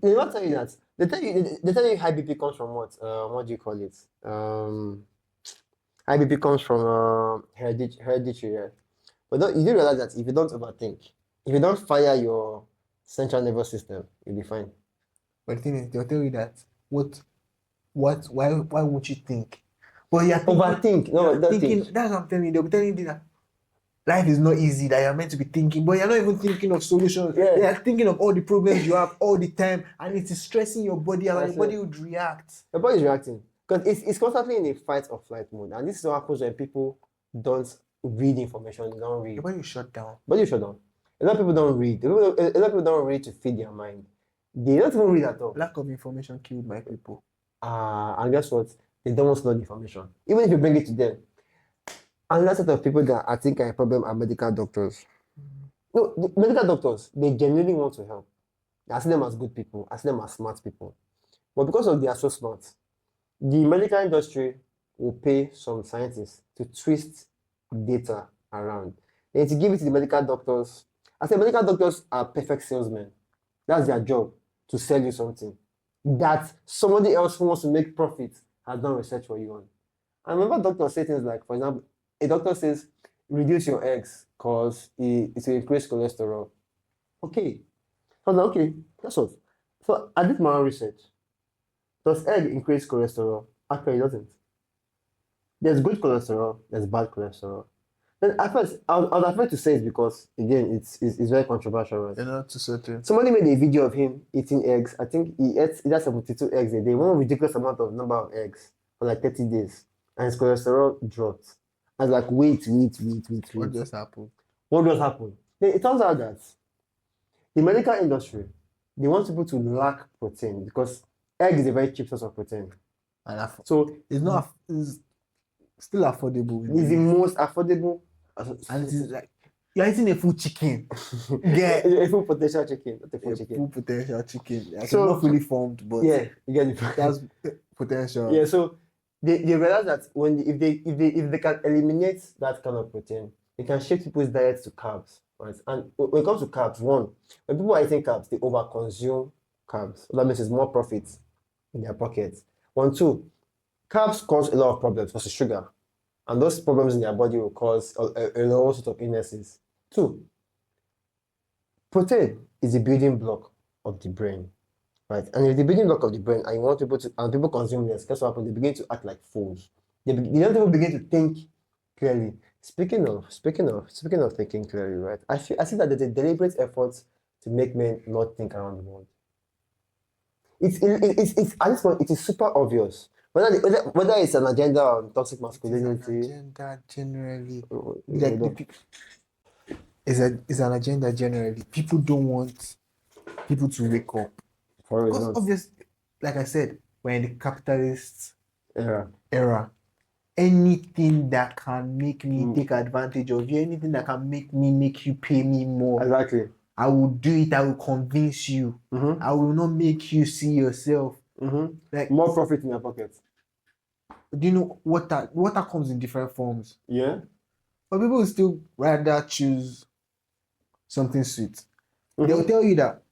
They not tell you that. They tell you high BP comes from what? What do you call it? High BP comes from hereditary. Yeah. But you do realize that if you don't overthink, if you don't fire your central nervous system, you'll be fine. But the thing is, they'll tell you that why won't you think? But you're overthink. No, don't think. That's what I'm telling you. They'll be telling you that life is not easy, that you're meant to be thinking, but you're not even thinking of solutions. Yeah. You're thinking of all the problems you have all the time, and it is stressing your body, and your body would react. Your body is reacting. Because it's constantly in a fight or flight mode. And this is what happens when people don't read information, they don't read. Your body will shut down. Body will shut down. A lot of people don't read. A lot of people don't read to feed their mind. They don't even read at all. Lack of information killed my people. And guess what? They don't want to know the information. Even if you bring it to them. Another set of people that I think are a problem are medical doctors. No, the medical doctors, they genuinely want to help. I see them as good people. I see them as smart people. But because of they are so smart, the medical industry will pay some scientists to twist data around. Then to give it to the medical doctors. I say medical doctors are perfect salesmen. That's their job, to sell you something that somebody else who wants to make profit has done research for you on. I remember doctors say things like, for example, a doctor says, reduce your eggs because it will increase cholesterol. Okay. I was like, okay, that's what. So I did my own research. Does egg increase cholesterol? Actually, it doesn't. There's good cholesterol, there's bad cholesterol. Then at first, I was afraid to say it because, again, it's very controversial, right? You're not too certain. Somebody made a video of him eating eggs. I think he ate either 72 eggs a day, one ridiculous amount of number of eggs for like 30 days. And his cholesterol dropped. I was like, wait. What just happened? What does happen? Then it turns out that the medical industry, they want people to lack protein because egg is a very cheap source of protein. And So it's not. It's still affordable. it's the most affordable. And it is like you're eating a full chicken. Yeah, a full potential chicken, not a full a chicken. full potential chicken. Like So- it's not fully formed, but Yeah, you get it. that's potential. Yeah, so they realize that if they can eliminate that kind of protein, they can shift people's diets to carbs, right? And when it comes to carbs, one, when people are eating carbs, they overconsume carbs. What that means is more profits in their pockets. One, two, carbs cause a lot of problems because it's sugar, and those problems in their body will cause a lot sort of illnesses. Two, protein is the building block of the brain. Right, and if the building block of the brain, and you want people to, and people consume this, guess what happens? They begin to act like fools. They don't even begin to think clearly. Speaking of thinking clearly, right? I see that there's a deliberate effort to make men not think around the world. It's at this point it is super obvious whether it's an agenda on toxic It is an masculinity. agenda generally. or- Like or- it's an agenda generally. People don't want people to wake up. for Because results. obviously, like I said, we're in the capitalist Yeah. era. Anything that can make me Mm. take advantage of you, anything that can make you pay me more, Exactly. I will do it. I will convince you. Mm-hmm. I will not make you see yourself. Mm-hmm. Like, More profit in your pocket. do you know water comes in different forms? Yeah. But people will still rather choose something sweet. Mhm. They'll tell you that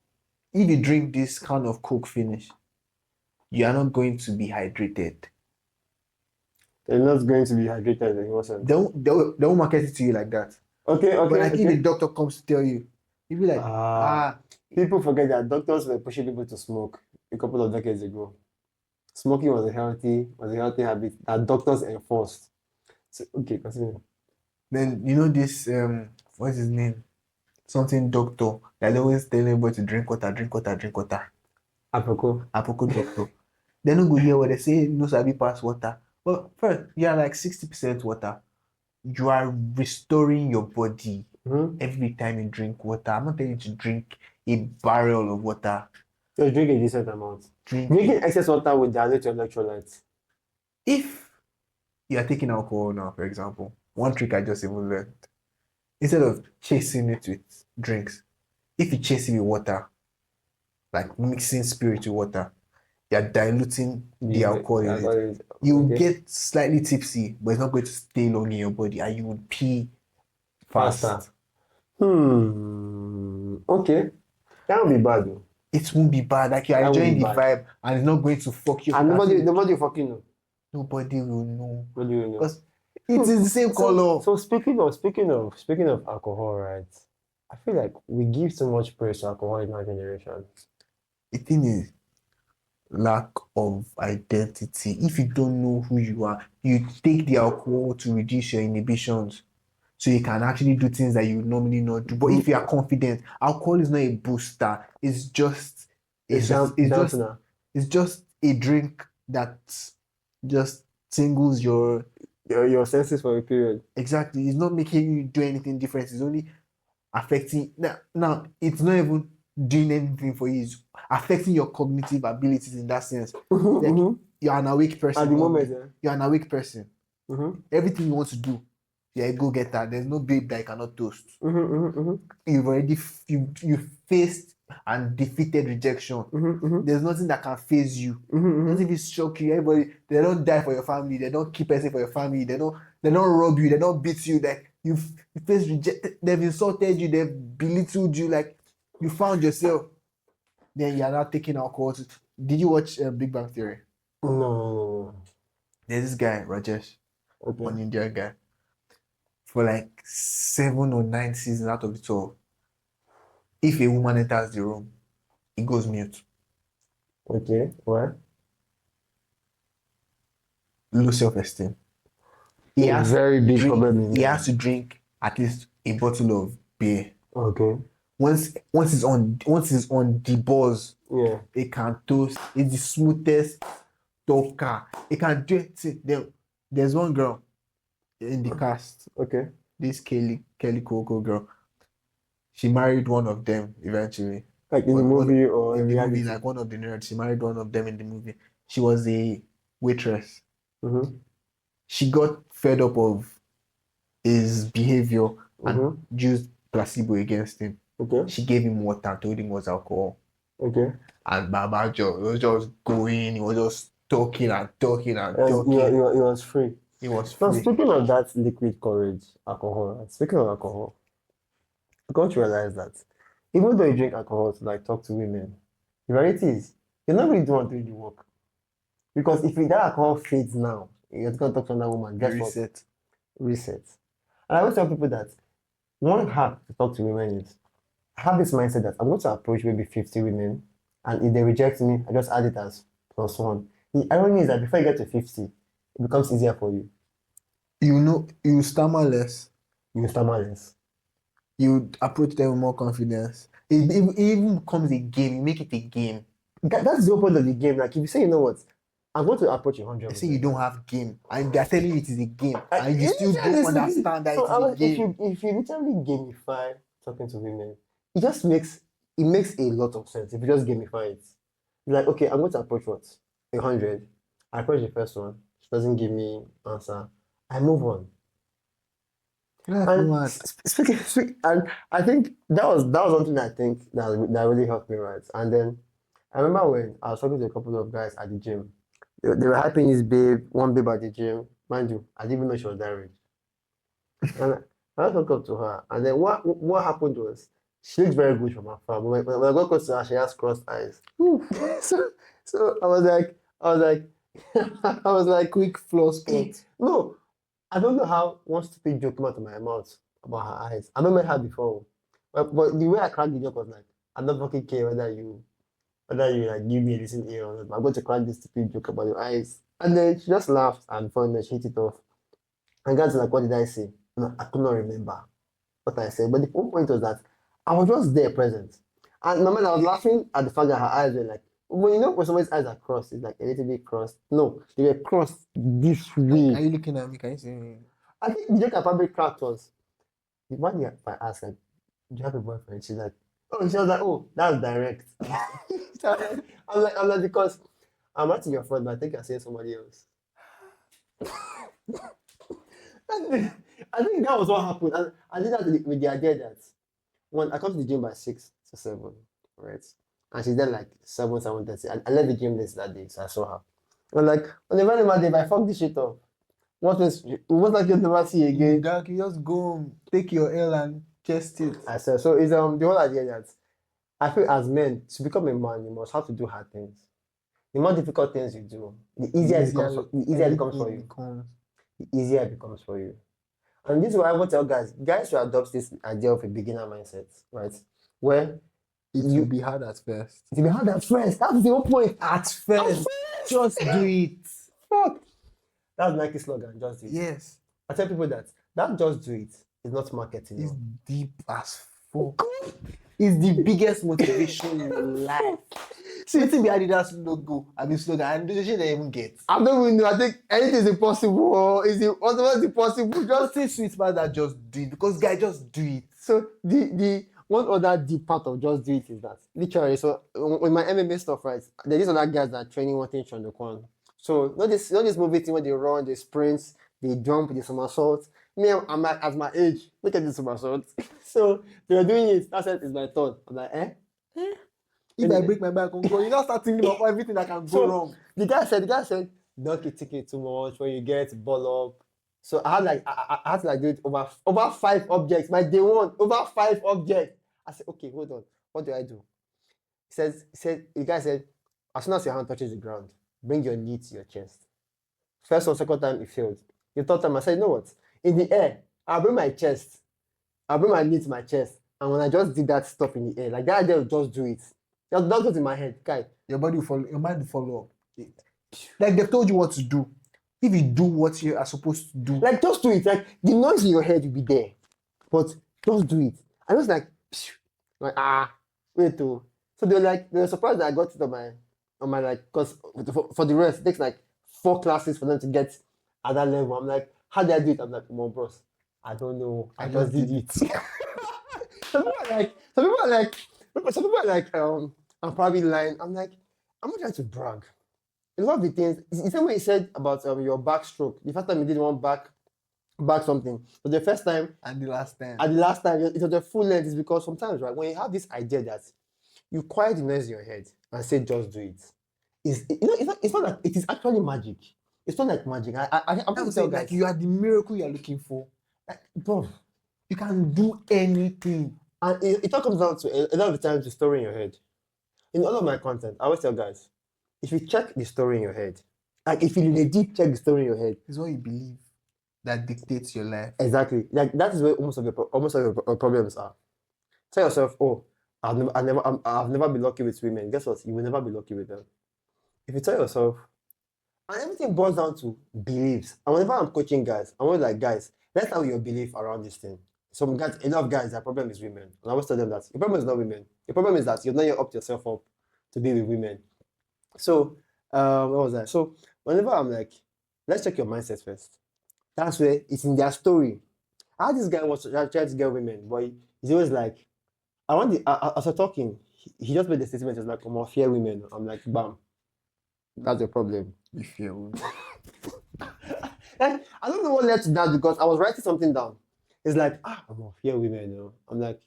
if you drink this kind of Coke finish, you are not going to be hydrated. They're not going to be hydrated in what sense? They won't market it to you like that. Okay. But like if the Okay. doctor comes to tell you, you'll be like, People forget that doctors were pushing people to smoke a couple of decades ago. Smoking was a healthy habit that doctors enforced. So, okay, continue. then you know this what's his name? Something doctor that always tell everybody to drink water. Apropos. Apoko doctor. They don't go hear what they say, no sabi pass water. But first, you are like 60% water. You are restoring your body Mm-hmm. every time you drink water. I'm not telling you to drink a barrel of water. So drink a decent amount. Drink Drinking excess water will dilute your electrolytes. if you are taking alcohol now, for example, one trick I just even learned. Instead of chasing it with drinks, if you chase it with water, like mixing spirit with water, you're diluting the alcohol in it. You will get slightly tipsy, but it's not going to stay long in your body, and you will pee fast. Faster. Okay. That would be bad though. It won't be bad. Like you're That won't enjoying be the bad. vibe, and it's not going to fuck you. And nobody fucking know. Nobody will know What do you know? because it is the same color. So speaking of alcohol, right? I feel like we give so much praise to alcohol in our generation. The thing is lack of identity. If you don't know who you are, you take the alcohol to reduce your inhibitions, so you can actually do things that you would normally not do. But if you are confident, alcohol is not a booster. It's just Dampener. it's just a drink that just tingles your Your senses for a period. exactly. It's not making you do anything different. It's only affecting now it's not even doing anything for you. It's affecting your cognitive abilities in that sense. Mhm. You're an awake person. At the moment, You're an awake person. Mhm. Everything you want to do, You're a go-getter. There's no babe that you cannot toast. Mm-hmm. You've already you faced and defeated rejection. There's nothing that can phase you. Nothing will shock you. Everybody, they don't die for your family. They don't keep anything for your family. They don't rob you. They don't beat you. Like you faced rejected. They've insulted you. They've belittled you. Like you found yourself. Then you are now taking alcohol. Did you watch Big Bang Theory? No. There's this guy Rajesh, Okay. one Indian guy. For like 7 or 9 seasons out of the 12, if a woman enters the room, he goes mute. Okay. What? Low self-esteem. He has Very big drink, problem in he there. has to drink at least a bottle of beer. Okay. Once he's on the buzz, Yeah. he can toast. He's the smoothest talker. He can do it. See, there's one girl in the cast, Okay. this Kelly Coco girl. She married one of them eventually. Like in the movie or In in the reality? movie, like one of the nerds. She married one of them in the movie. She was a waitress. Mm-hmm. She got fed up of his behavior and Mm-hmm. used placebo against him. Okay. She gave him water and told him it was alcohol. Okay. And Baba Joe was just going, he was just talking and talking and It talking. was free. He was Now, free. speaking of that liquid courage, alcohol, right? Speaking of alcohol, I got to realize that even though you drink alcohol to like talk to women, the reality is you're not really doing the work. Because if that alcohol fades now, you're going to talk to another woman, guess what? Reset. Reset. And I always tell people that one hack to talk to women is I have this mindset that I'm going to approach maybe 50 women, and if they reject me, I just add it as +1. The irony is that before you get to 50, it becomes easier for you. You know, you stammer less. You stammer less. You approach them with more confidence. It even becomes a game. You make it a game. That's the whole point of the game. Like if you say, you know what, I'm going to approach 100 They say you don't have game, and they're telling you it is a game, Like, and you still don't understand that so it is a game. if you literally gamify talking to women, it makes a lot of sense if you just gamify it. Like, okay, I'm going to approach what? 100. I approach the first one. She doesn't give me answer. I move on. And and I think that was something I think that really helped me, right? And then I remember when I was talking to a couple of guys at the gym. They were hyping this one babe at the gym. Mind you, I didn't even know she was that rich. And I walked up to her, and then what happened was she looked very good from afar. But when I got close to her, she has crossed eyes. so I was like, I was like, Quick floor spot. no, I don't know how one stupid joke came out of my mouth about her eyes. I never met her before, but the way I cracked the joke was like, I don't fucking care whether you like give me a decent ear or not. I'm going to crack this stupid joke about your eyes. And then she just laughed and finally she hit it off. And guys like, what did I say? No, I could not remember what I said. But the whole point was that I was just there present. And normally I was laughing at the fact that her eyes were like, when somebody's eyes are crossed, it's like a little bit crossed. No, they were crossed this Are way. you looking at me? Can you see me? I think the joke I probably cracked was the one year I asked, like, do you have a boyfriend? She's like, oh, she was like, oh, that's direct. I'm like, because I'm not your friend, but I think you're saying somebody else. I think that was what happened. And I did that with the idea that when I come to the gym by 6 to 7, right? And she's there like 7:30. I left the gym that day, so I saw her. I'm like, on the random day, if I fuck this shit up, what like you'll never see again? You just go home, take your L and chest it. I said, so it's the whole idea that I feel as men, to become a man, you must have to do hard things. The more difficult things you do, the easier it becomes for you. The easier it becomes for you. And this is what I want to tell guys should adopt this idea of a beginner mindset, right? Where It will be hard at first. it will be hard at first. That's the whole point. At first. Just do it. Fuck. That's Nike slogan, just do it. Yes. I tell people that just do it is not marketing. It's deep as fuck. It's the biggest motivation in your life. See, it's the Adidas logo. I mean slogan. And the shit they even get. I don't even know. I think anything is impossible. What's impossible? Just say sweet man that just do it. Because guy just do it. So the one other deep part of just do it is that literally. So with my MMA stuff, right? There is other guys that are training one thing on the corner. So not this movie thing where they run, they sprint, they jump, they somersault. Me, I'm like, at my age, look at this somersault. So they were doing it. That's it. It's my turn. I'm like, eh? If I break my back on God, you now start thinking of everything that can go So wrong. the guy said, don't keep thinking too much when you get ball up. So I had like I had to like do it over 5 objects. My day one, over 5 objects. I said, okay, hold on. What do I do? The guy said, as soon as your hand touches the ground, bring your knee to your chest. First or second time it failed. The third time I said, you know what? In the air, I'll bring my chest. I'll bring my knee to my chest. And when I just did that stuff in the air, like that idea will just do it. That's what's in my head. Guy, Your body will follow, your mind will follow up. Like they've told you what to do. If you do what you are supposed to do, like just do it. Like the noise in your head will be there. But just do it. I was like, wait to. So they were surprised that I got it on my like, because for the rest, it takes like 4 classes for them to get at that level. I'm like, how did I do it? I'm like, come on, bros. I don't know. I just did it. Some people are like, I'm probably lying. I'm like, I'm not trying to brag. A lot of the things, it's the same way you said about your backstroke. The first time you did one back something. But the first time and the last time. and the last time it was the full length is because sometimes, right, when you have this idea that you quiet the noise in your head and say just do it, it's not like it is actually magic. It's not like magic. I'm I trying would to say tell like guys, you are the miracle you are looking for. like, bro, You can do anything. and it all comes down to a lot of the times the story in your head. In all of my content, I always tell guys, if you check the story in your head, like if you legit check the story in your head, It's what you believe that dictates your life. exactly, like that is where almost of your problems are. Tell yourself, oh, I've never been lucky with women. Guess what? You will never be lucky with them. If you tell yourself, and everything boils down to beliefs. And whenever I'm coaching guys, I'm always like, guys, let's have your belief around this thing. Some guys, a lot of guys, their problem is women. And I always tell them that your problem is not women. Your problem is that you've not yet upped yourself up to be with women. So, what was that? So, whenever I'm like, let's check your mindset first. That's where it's in their story. How this guy wants to try to get women, but he's always like, I want as we're talking, he just made the statement, he's like, I'm more fear women. I'm like, bam, that's your problem. You feel. Like, I don't know what led to that because I was writing something down. It's like, I'm more fear women now. I'm like,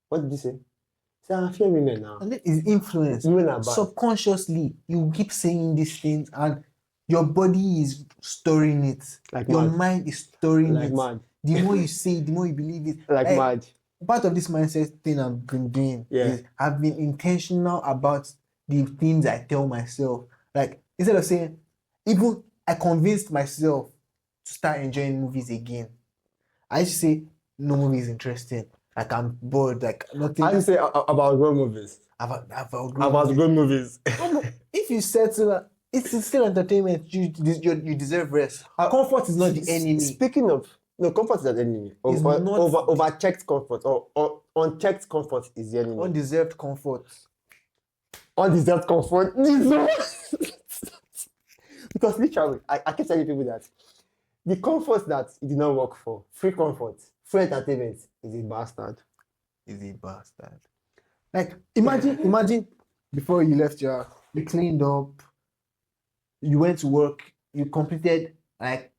what did you say? Say, I fear women now. And then it's influence. Women are bad. Subconsciously, you keep saying these things and your body is storing it. Like your mad. mind is storing Like it. mad. The more you say it, the more you believe it. Like mad. Part of this mindset thing I've been doing is I've been intentional about the things I tell myself. Like instead of saying, even I convinced myself to start enjoying movies again. I used to say, no movie is interesting. Like I'm bored. Like nothing. I used to say about grown movies. About grown movies. If you said to that, it's still entertainment. You deserve rest. Comfort is not the enemy. Speaking of, no, comfort is an enemy. Overchecked comfort or unchecked comfort is the enemy. Undeserved comfort. Undeserved comfort. Because literally, I keep telling people that the comfort that it did not work for, free comfort, free entertainment, is a bastard. Is a bastard. Like imagine before you left your house, you cleaned up, you went to work, you completed like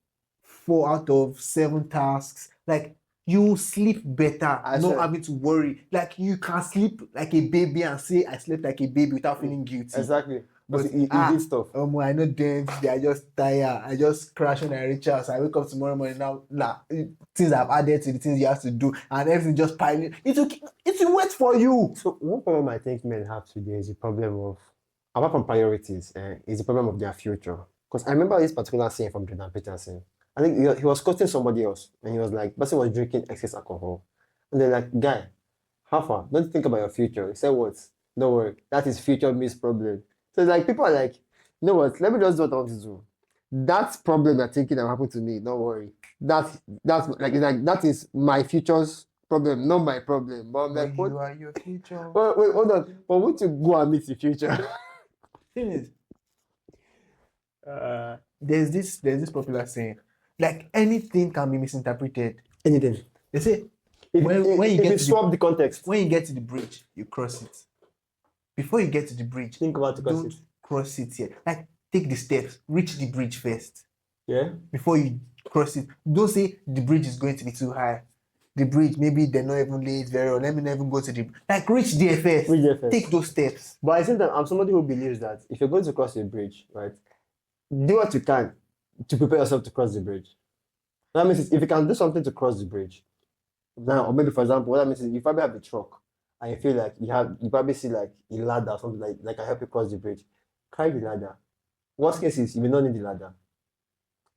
4 out of 7 tasks. Like you sleep better, not having to worry. Like you can sleep like a baby and say I slept like a baby without feeling guilty. Exactly. But you did stuff. I know them. They are just tired. I just crash when I reach out. So I wake up tomorrow morning now. Things I've added to the things you have to do, and everything just piling. It will wait for you. So one problem I think men have today is the problem of, apart from priorities, is the problem of their future. Because I remember this particular scene from Jordan Peterson. I think he was quoting somebody else, and he was like, person was drinking excess alcohol, and they're like, guy, how far? Don't think about your future. He said, what? Don't worry, that is future me's problem. So it's like people are like, you know what? Let me just do what I want to do. That problem you're thinking that happened to me. Don't worry. That's like it's like that is my future's problem, not my problem. But I'm like, you are your future. Wait, hold on. But won't you go and meet the future? Thing is, there's this popular saying, like anything can be misinterpreted. Anything. They say when you swap the context. When you get to the bridge, you cross it. Before you get to the bridge, think about to cross it. Cross it here. Like take the steps, reach the bridge first. Yeah. before you cross it. Don't say the bridge is going to be too high. The bridge, maybe they're not even laid very well. Let me not even go to the like reach there first. Reach there first. Take those steps. But at the same time, I'm somebody who believes that if you're going to cross a bridge, right, do what you can to prepare yourself to cross the bridge. That means if you can do something to cross the bridge, now, or maybe for example, what that means is you probably have a truck and you feel like you probably see like a ladder or something like can help you cross the bridge. Carry the ladder. Worst case is you may not need the ladder.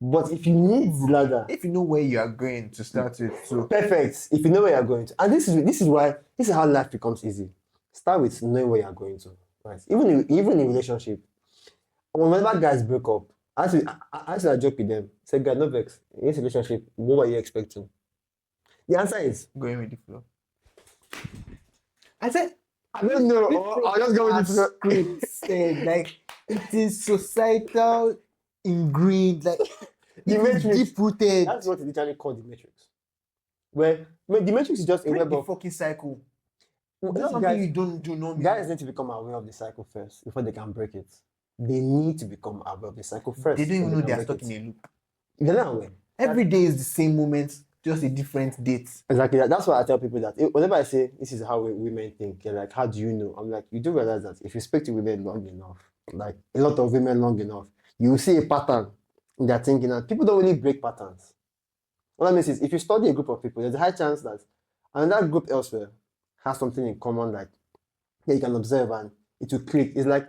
But if you need the ladder, If you know where you are going to start with, so perfect. If you know where you're going to, and this is how life becomes easy. Start with knowing where you're going to, right? Even in relationship, whenever guys break up, I joke with them. Say, "God, no vex. In this relationship, what were you expecting?" The answer is, going with the flow. I said, I don't know. Or I'll just go with the flow. scripted, like it is societal ingrained, like The it is Matrix. deep rooted. That's what it's literally called the Matrix. Where the Matrix is just a Break web the of. fucking cycle. Well, That's something you don't do normally. Guys need to become aware of the cycle first before they can break it. They need to become aware of the cycle first. They don't even before know they can are break stuck it. in a loop. They're not aware. Every day is the same moment, just a different date. Exactly. That's why I tell people that whenever I say this is how women think, they're like, how do you know? I'm like, you do realize that if you speak to women long enough, like a lot of women long enough, you will see a pattern in their thinking, and people don't really break patterns. What that means is if you study a group of people, there's a high chance that another group elsewhere has something in common, like that you can observe and it will click. It's like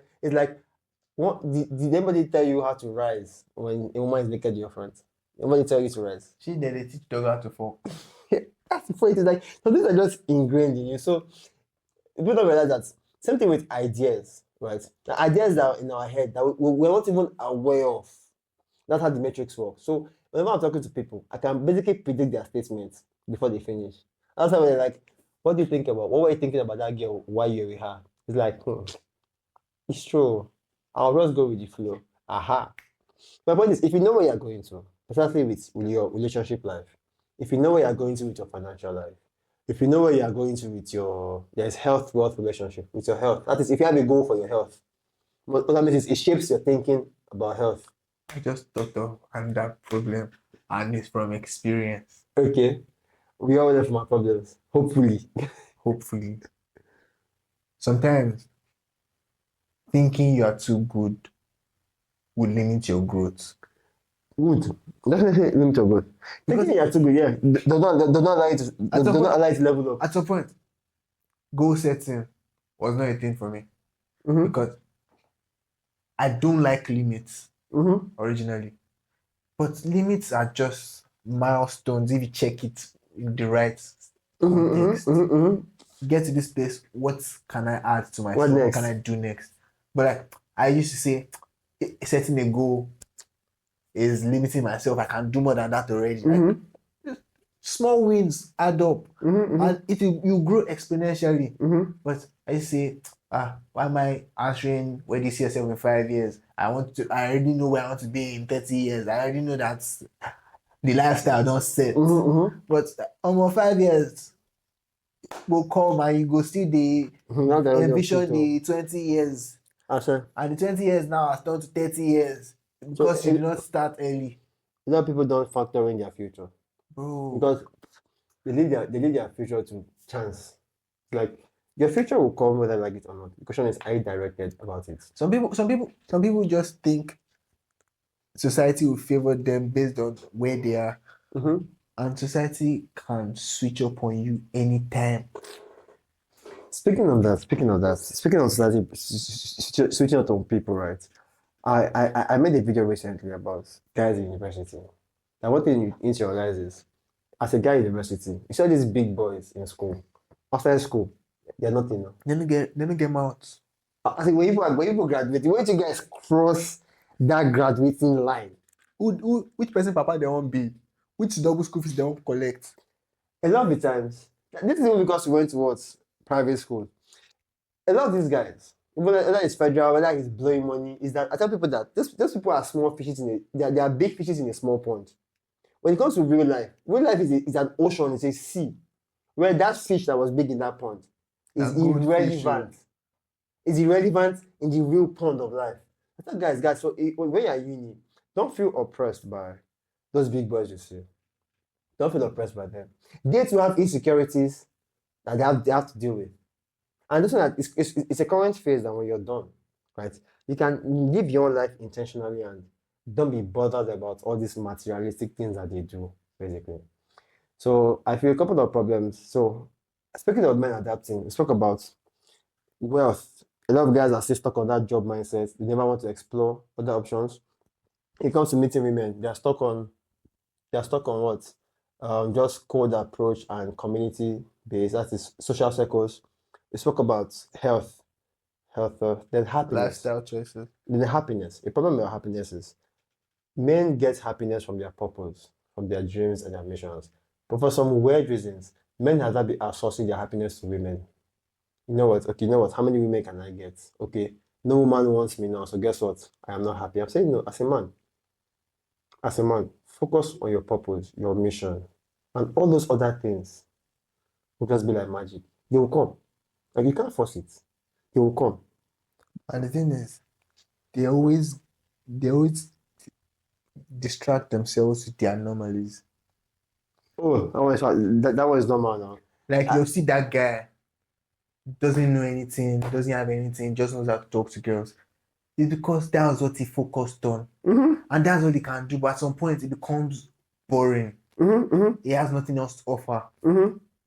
what did anybody tell you how to rise when a woman is naked in your front? Nobody tell you to rise. She did they teach dog how to fall. That's the point. It's like some things are just ingrained in you. So people don't realize that same thing with ideas, right? The ideas that are in our head that we're not even aware of. That's how the matrix works. So whenever I'm talking to people, I can basically predict their statements before they finish. That's how they're like, what do you think about? What were you thinking about that girl while you're with her? It's like, it's true. I'll just go with the flow. Aha. My point is, if you know where you're going to, especially with your relationship life, if you know where you're going to with your financial life, if you know where you're going to with there's health, wealth relationship, with your health. That is, if you have a goal for your health, what that means is it shapes your thinking about health. I just thought of another problem, and it's from experience. Okay. We all have my problems. Hopefully. Hopefully. Sometimes thinking you are too good will limit your growth. Good. Definitely limit your growth. Thinking you're too good, yeah. Does not allow you to level up. At some point, goal setting was not a thing for me Mm-hmm. because I don't like limits Mm-hmm. originally. But limits are just milestones if you check it in the right context. Get to this place, what can I add to myself? What next? can I do next? But like I used to say, setting a goal is limiting myself. I can do more than that already. Like, small wins add up, and you grow exponentially. But I say, why am I answering where do you see yourself in 5 years? I already know where I want to be in 30 years. I already know that's the lifestyle don't set. But 5 years will come and you go still the envision the 20 years. And the 20 years now has turned to 30 years because you did not start early. A lot of people don't factor in their future. Bro. Because they leave their future to chance. Like your future will come whether you like it or not. The question is, are you directed about it? Some people just think society will favor them based on where they are. And society can switch up on you anytime. Speaking of society switching up on people, right? I made a video recently about guys in university. And one thing you need to realize is, as a guy in university, you see all these big boys in school. After school, they're nothing. Let me get mouth. I think when you graduate, when you guys cross that graduating line, which person papa they won't be? Which double school fees they won't collect? A lot of the times, this is even because we went towards private school. A lot of these guys, whether it's federal, whether it's blowing money, is that I tell people that those people are small fishes they are big fishes in a small pond. When it comes to real life is an ocean, it's a sea, where that fish that was big in that pond is irrelevant. It's irrelevant in the real pond of life. I tell guys, so when you're at uni, Don't feel oppressed by those big boys you see. Don't feel oppressed by them. They too have insecurities that they have to deal with. And this one, it's a current phase that when you're done, right? You can live your own life intentionally and don't be bothered about all these materialistic things that they do, basically. So I feel a couple of problems. So speaking of men adapting, we spoke about wealth. A lot of guys are still stuck on that job mindset. They never want to explore other options. It comes to meeting women, they're stuck on what? Just cold approach and community based, that is social circles. We spoke about health, then happiness. Lifestyle choices. Then the happiness. A problem with happiness is men get happiness from their purpose, from their dreams and their missions. But for some weird reasons, men have not been outsourcing their happiness to women. You know what? Okay, you know what? How many women can I get? Okay, no woman wants me now, so guess what? I am not happy. I'm saying no, as a man. As a man, focus on your purpose, your mission, and all those other things will just be like magic. They will come. Like you can't force it. They will come. And the thing is, they always distract themselves with their anomalies. Oh, that one is normal now. Like you'll see that guy doesn't know anything, doesn't have anything, just knows how to talk to girls. It's because that was what he focused on. And that's all he can do. But at some point it becomes boring. He has nothing else to offer.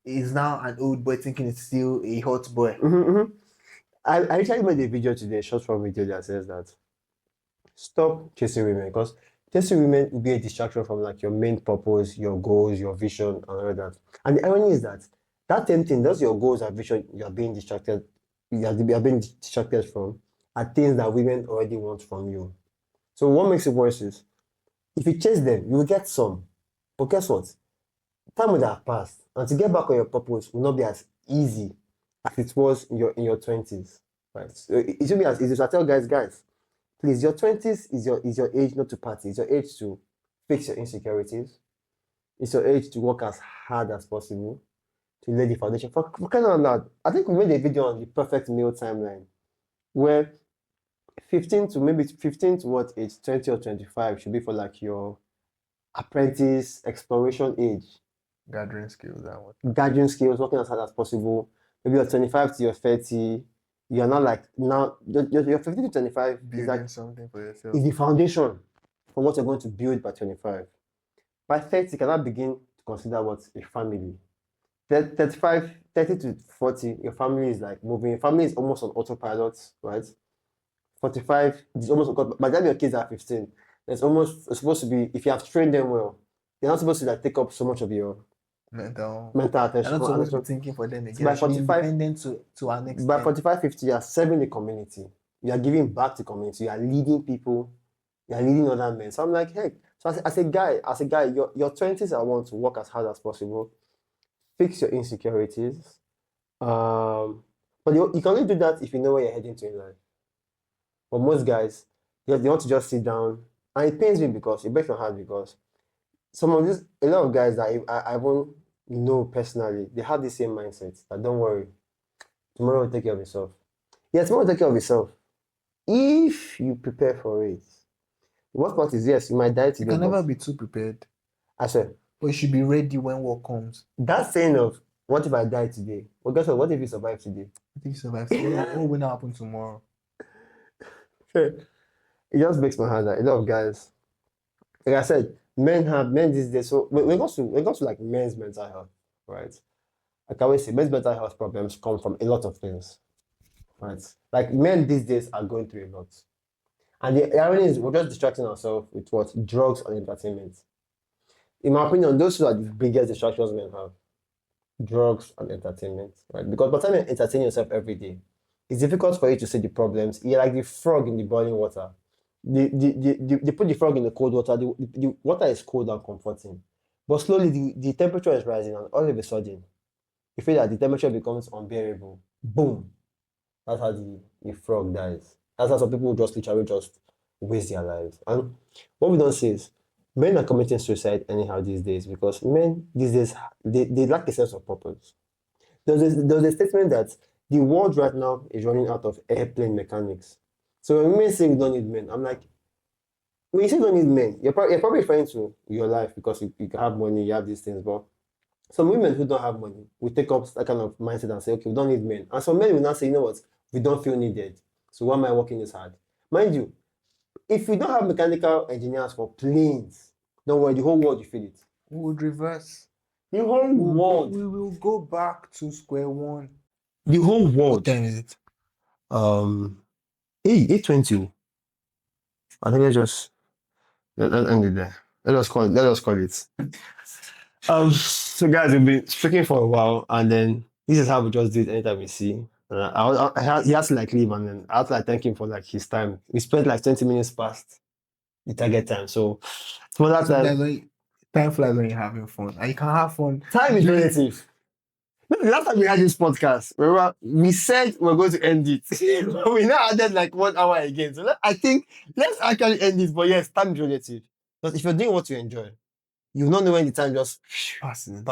He's now an old boy thinking it's still a hot boy. I actually made a video today, a short form video that says that stop chasing women, because chasing women will be a distraction from like your main purpose, your goals, your vision, and all that. And the irony is that same thing, those your goals and vision you are being distracted from are things that women already want from you. So what makes it worse is if you chase them, you will get some. But guess what? Time will have passed, and to get back on your purpose will not be as easy as it was in your 20s. Right? So it should be as easy. So I tell guys, please, your 20s is your age not to party. It's your age to fix your insecurities. It's your age to work as hard as possible to lay the foundation. For kind of that, I think we made a video on the perfect male timeline where 15 to what age, 20 or 25 should be for like your apprentice exploration age. Gathering skills and what. Gathering skills, working as hard as possible. Maybe you're 25 to you're 30. You're not like now you're 15 to 25 is Building like something for yourself. is the foundation for what you're going to build by 25. By 30, you cannot begin to consider what a family. 30 to 40, your family is like moving. Your family is almost on autopilot, right? 45, it's almost by the time your kids are 15, it's supposed to be, if you have trained them well, they're not supposed to like take up so much of your mental attention. I'm not supposed to be thinking for them again. By They should be 45 independent to an By extent. 45, 50, you are serving the community. You are giving back to the community. You are leading people. You are leading other men. So I'm like, hey, so as a guy, your 20s, I want to work as hard as possible. Fix your insecurities. But you can only do that if you know where you're heading to in life. But most guys, they want to just sit down. And it pains me because, it breaks my heart because a lot of guys that I won't know personally, they have the same mindset that don't worry, tomorrow will take care of yourself. Yeah, tomorrow will take care of yourself. If you prepare for it. The worst part is, yes, you might die today. You can never be too prepared. I said, but you should be ready when war comes. That saying of, what if I die today? Well, guess what? What if you survive today? I think you survive today. What will not happen tomorrow? It just makes my heart that a lot of guys, like I said, men these days. So when it comes to like men's mental health, right? I can always say men's mental health problems come from a lot of things, right? Like men these days are going through a lot, and the irony is we're just distracting ourselves with what drugs and entertainment. In my opinion, those two are the biggest distractions men have: drugs and entertainment, right? Because by the time you entertain yourself every day, it's difficult for you to see the problems. You're like the frog in the boiling water. They put the frog in the cold water. The water is cold and comforting, but slowly the temperature is rising, and all of a sudden, you feel that the temperature becomes unbearable. Boom! That's how the frog dies. That's how some people just literally just waste their lives. And what we don't say is men are committing suicide anyhow these days because men these days they lack a sense of purpose. There's a statement that the world right now is running out of airplane mechanics. So when women say we don't need men, I'm like, when you say you don't need men, you're probably referring to your life because you have money, you have these things. But some women who don't have money will take up that kind of mindset and say, okay, we don't need men. And some men will not say, you know what, we don't feel needed. So why am I working this hard? Mind you, if we don't have mechanical engineers for planes, don't worry, the whole world will feel it. We would reverse. The whole world. We will go back to square one. The whole What world. time is it? Hey, 8:20. I think let's end it there. Let us call it. So guys, we've been speaking for a while, and then this is how we just do it anytime we see. He has to like leave, and then I have to like thank him for like his time. We spent like 20 minutes past the target time, so for that time, Time flies when you're having fun, and you can have fun. time is relative. No, the last time we had this podcast, remember, we said we're going to end it. We now added like 1 hour again. So I think let's actually end it. But yes, time is relative. Because if you're doing what you enjoy, you will not know when the time just passes.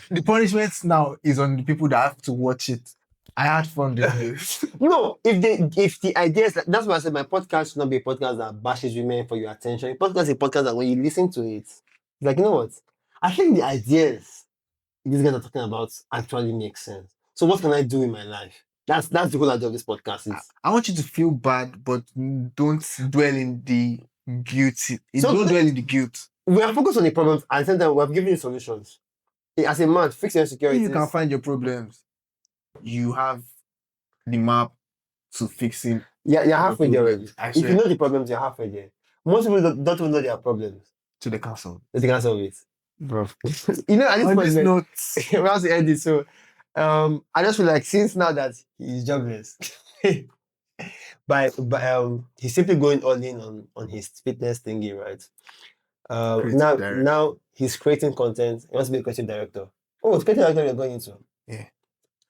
The punishment now is on the people that have to watch it. I had fun doing this. No, if the idea is that's why I said my podcast should not be a podcast that bashes women for your attention. A podcast is a podcast that when you listen to it, it's like, you know what? I think the ideas these guys are talking about actually make sense. So what can I do in my life? That's the whole idea of this podcast. I want you to feel bad, but don't dwell in the guilt. Don't dwell in the guilt. We are focused on the problems and at the same time we have given you solutions. As a man, fix your insecurities. If you can find your problems, you have the map to fixing. Yeah, you're halfway there already. If you know the problems, you're halfway there. Most people don't even know their problems. To the castle. They can solve it. Bro. You know, at this point, we have to end it. So I just feel like since now that he's jobless, but he's simply going all in on his fitness thingy, right? Now he's creating content. He wants to be a creative director. Oh, it's creative director you're going into. Yeah.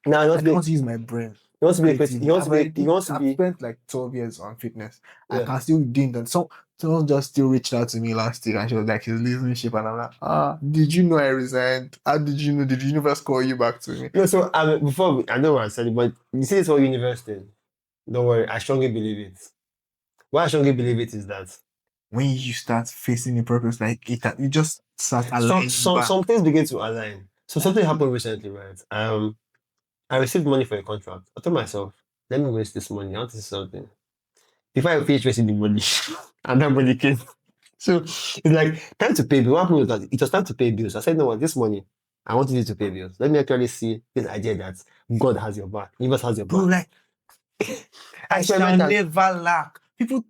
Now I want to use my brain. He wants to be a creative. I've spent like 12 years on fitness. Yeah. I can still do that. Someone just still reached out to me last year and she was like, his relationship, and I'm like, did you know I resigned? How did you know? Did the universe call you back to me? No, so I know what I said, but you see this whole universe thing. Don't worry, I strongly believe it. Why I strongly believe it is that when you start facing a purpose like it, you just start aligning. Some things begin to align. So something happened recently, right? I received money for a contract. I told myself, let me waste this money. I want to see something. Before I finish wasting the money, and that money came. So it's like time to pay bills. What happened was that it was time to pay bills. I said, no, this money, I want you to pay bills. Let me actually see this idea that God has your back. Universe has your back. Bro, like I shall never lack. People.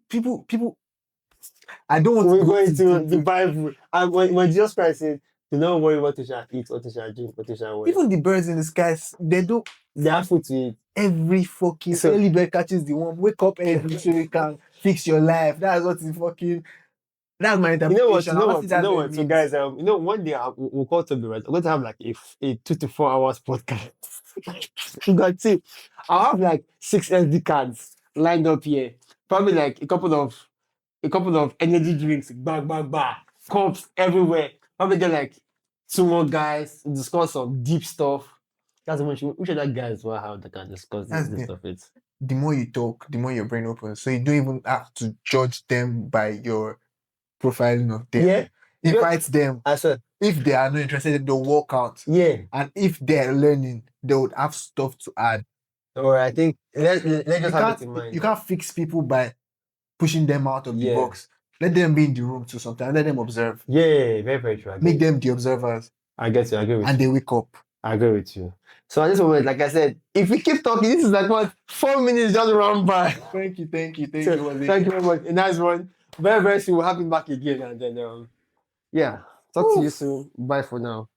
I don't want to go into the Bible. And when Jesus Christ said, do not worry what you shall eat, what you shall drink, what you shall wear. Even the birds in the skies, they have food to eat. Every fucking early bird catches the worm. Wake up early so you can fix your life. That's what is fucking. That's my interpretation. You know what? So guys, one day we'll call Toby, right? I'm going to have like a 2 to 4 hours podcast. That's it. I'll have like 6 SD cards lined up here. Probably like a couple of energy drinks, cups everywhere. Probably get like 2 more guys to discuss some deep stuff. That's which other guys will have that can discuss this stuff. The more you talk, the more your brain opens. So you don't even have to judge them by your profiling of them. Yeah. Invite them. If they are not interested, they'll walk out. Yeah. And if they're learning, they would have stuff to add. Or I think let's just have it in mind. You can't fix people by pushing them out of the box. Let them be in the room too sometimes. Let them observe. Yeah, very, very true. Make them the observers. I get you. I agree with you. And they wake up. I agree with you. So at this moment, like I said, if we keep talking, this is like what 4 minutes just run by. Thank you. Thank you very much. A nice one. Very, very soon we'll have him back again, and then talk to you soon. Bye for now.